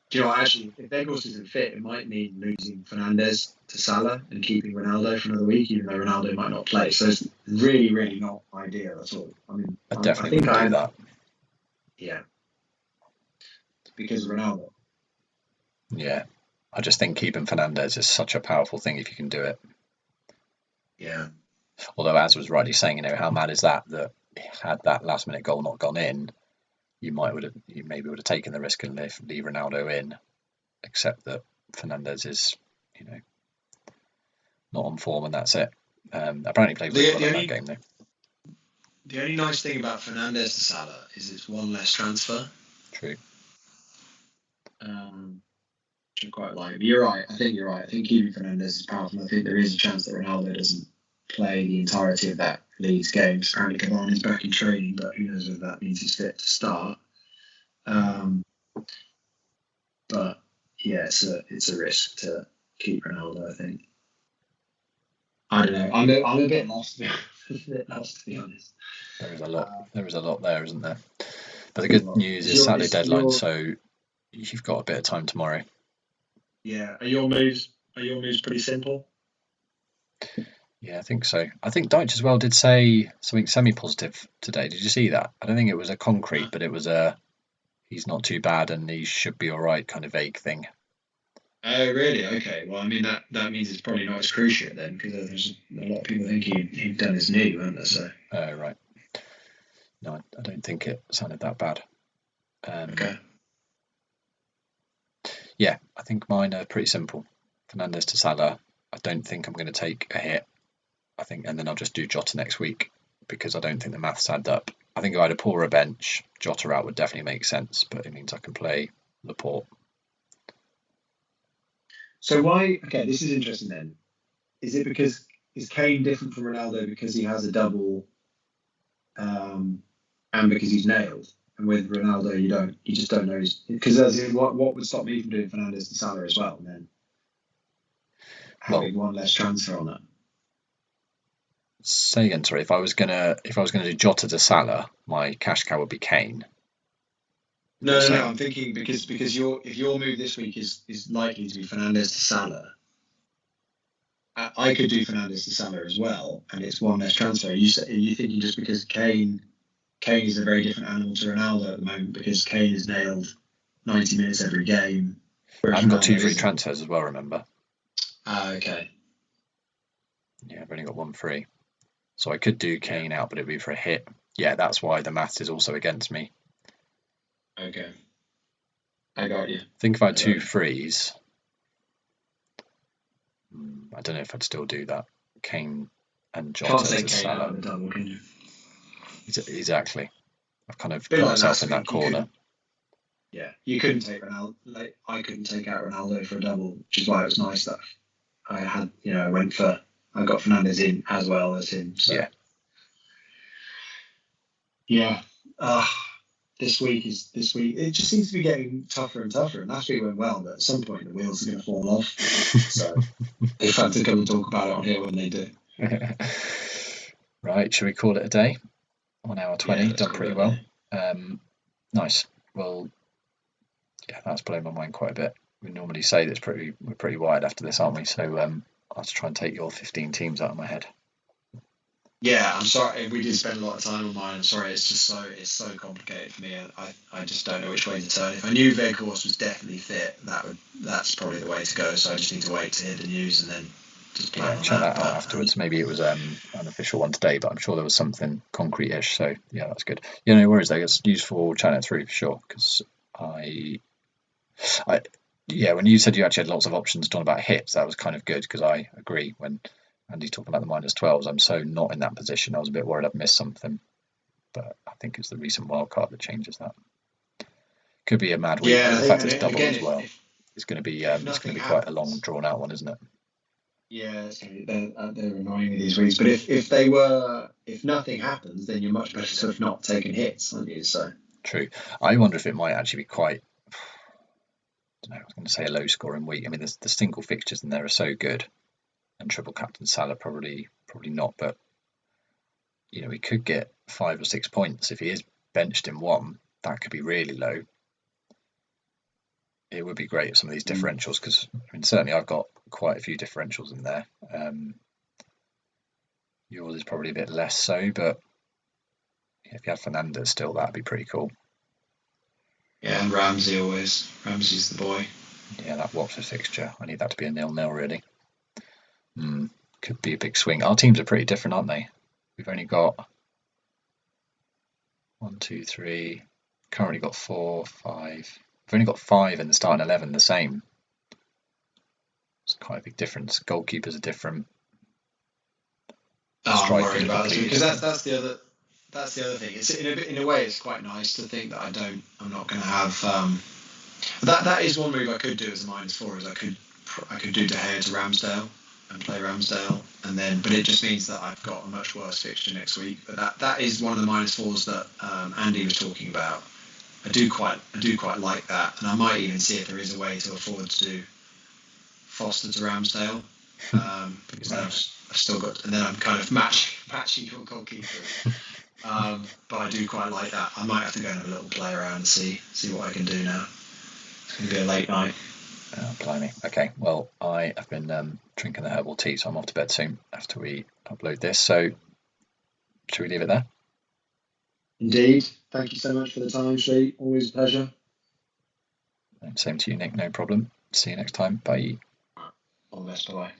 Do you know what, actually, if Weghorst isn't fit, it might mean losing Fernandes to Salah and keeping Ronaldo for another week, even though Ronaldo might not play. So it's really, really not ideal at all. I mean, I definitely wouldn't do that. Yeah. Because of Ronaldo. Yeah. I just think keeping Fernandes is such a powerful thing if you can do it. Yeah. Although, as was rightly saying, how mad is that had that last minute goal not gone in, you maybe would have taken the risk and leave Ronaldo in, except that Fernandes is, not on form and that's it. Apparently played really well in that game though. The only nice thing about Fernandes to Salah is it's one less transfer. True. Which I quite like. But you're right. I think you're right. I think keeping Fernandes is powerful. I think there is a chance that Ronaldo doesn't play the entirety of that Leeds game. Apparently Cavani's back in training, but who knows whether that means he's fit to start. But yeah, it's a risk to keep Ronaldo, I think. I don't know. I'm a bit lost. To be honest. There is a lot. There is a lot there, isn't there? But the good news is Saturday deadline, so you've got a bit of time tomorrow. Yeah. Are your moves pretty simple? Yeah, I think so. I think Deitch as well did say something semi-positive today. Did you see that? I don't think it was a concrete, but it was a he's not too bad and he should be all right kind of vague thing. Oh, really? Okay. Well, I mean, that means it's probably not as cruciate then, because there's a lot of people think he'd done his knee, weren't there? So. Oh, right. No, I don't think it sounded that bad. Okay. Yeah, I think mine are pretty simple. Fernandes to Salah. I don't think I'm going to take a hit. I think, and then I'll just do Jota next week because I don't think the maths add up. I think if I had a poorer bench, Jota out would definitely make sense, but it means I can play Laporte. So why? Okay, this is interesting then. Is it because is Kane different from Ronaldo because he has a double, and because he's nailed? And with Ronaldo, you just don't know. Because what would stop me from doing Fernandes to Salah as well, and then having one less transfer on it. Say again, sorry. If I was gonna do Jota to Salah, my cash cow would be Kane. No. I'm thinking because if your move this week is likely to be Fernandes to Salah, I could do Fernandes to Salah as well, and it's one less transfer. Are you thinking just because Kane is a very different animal to Ronaldo at the moment because Kane is nailed 90 minutes every game. I've got 2 free transfers as well. Remember? Okay. Yeah, I've only got 1 free, so I could do Kane out, but it'd be for a hit. Yeah, that's why the maths is also against me. Okay. I got you. I think if I had 2 frees, I don't know if I'd still do that. Kane and Jota Can't say to Kane Salah. out of the double, can you? Exactly. I've kind of put myself in that corner. Yeah, you couldn't take Ronaldo. Like I couldn't take out Ronaldo for a double, which is why it was nice that I had. I got Fernandes in as well as him. So. Yeah. This week. It just seems to be getting tougher and tougher. And last week went well, but at some point the wheels are going to fall off. So they've had to come and talk about it on here when they do. Right, should we call it a day? 1 hour 20, done pretty well. Nice. Well, yeah, that's blown my mind quite a bit. we normally say that we're pretty wide after this, aren't we? So I'll have to try and take your 15 teams out of my head. Yeah, I'm sorry. We did spend a lot of time on mine. I'm sorry. It's just so complicated for me. I just don't know which way to turn. If I knew Veghorst was definitely fit, that's probably the way to go. So I just need to wait to hear the news and then just plan on check that out But, afterwards. Maybe it was an official one today, but I'm sure there was something concrete-ish. So yeah, that's good. Yeah, no worries though. It's useful chatting it through for sure. Because yeah, when you said you actually had lots of options talking about hits, that was kind of good because I agree. When Andy's talking about the -12s, I'm so not in that position. I was a bit worried I'd missed something, but I think it's the recent wildcard that changes that. Could be a mad week. yeah, The fact it's double again, as well. It's going to be if it's going to nothing be quite a long, happens, drawn out one, isn't it? yeah, they're annoying me these weeks. But if nothing happens, then you're much better to have not taken hits, aren't you? So True. I wonder if it might actually be quite. I don't know. I was going to say a low scoring week. I mean, the single fixtures in there are so good, and triple captain Salah probably not. But we could get 5 or 6 points if he is benched in one. That could be really low. It would be great if some of these differentials, because certainly I've got quite a few differentials in there. Yours is probably a bit less so, but if you had Fernandez still, that'd be pretty cool. yeah, and Ramsey's the boy. Yeah, that Watford fixture, I need that to be a 0-0 really. Could be a big swing. Our teams are pretty different, aren't they? We've only got 1, 2, 3. Currently got 4, 5. We've only got 5 in the starting 11 the same. It's quite a big difference. Goalkeepers are different. I'm worried about this because that's the other thing. It's in a way it's quite nice to think that I'm not going to have that is one move I could do as a -4 is I could do De Gea to Ramsdale and play Ramsdale but it just means that I've got a much worse fixture next week. But that is one of the -4s that Andy was talking about. I do quite like that, and I might even see if there is a way to afford to do Foster to Ramsdale because then I've still got, and then I'm kind of matching your goalkeeper. But I do quite like that. I might have to go and have a little play around and see what I can do now. It's going to be a late night. Oh, blimey. Okay, well, I have been drinking the herbal tea, so I'm off to bed soon after we upload this. So, should we leave it there? Indeed. Thank you so much for the time, Sri. Always a pleasure. Same to you, Nick. No problem. See you next time. Bye. All the best. Bye-bye.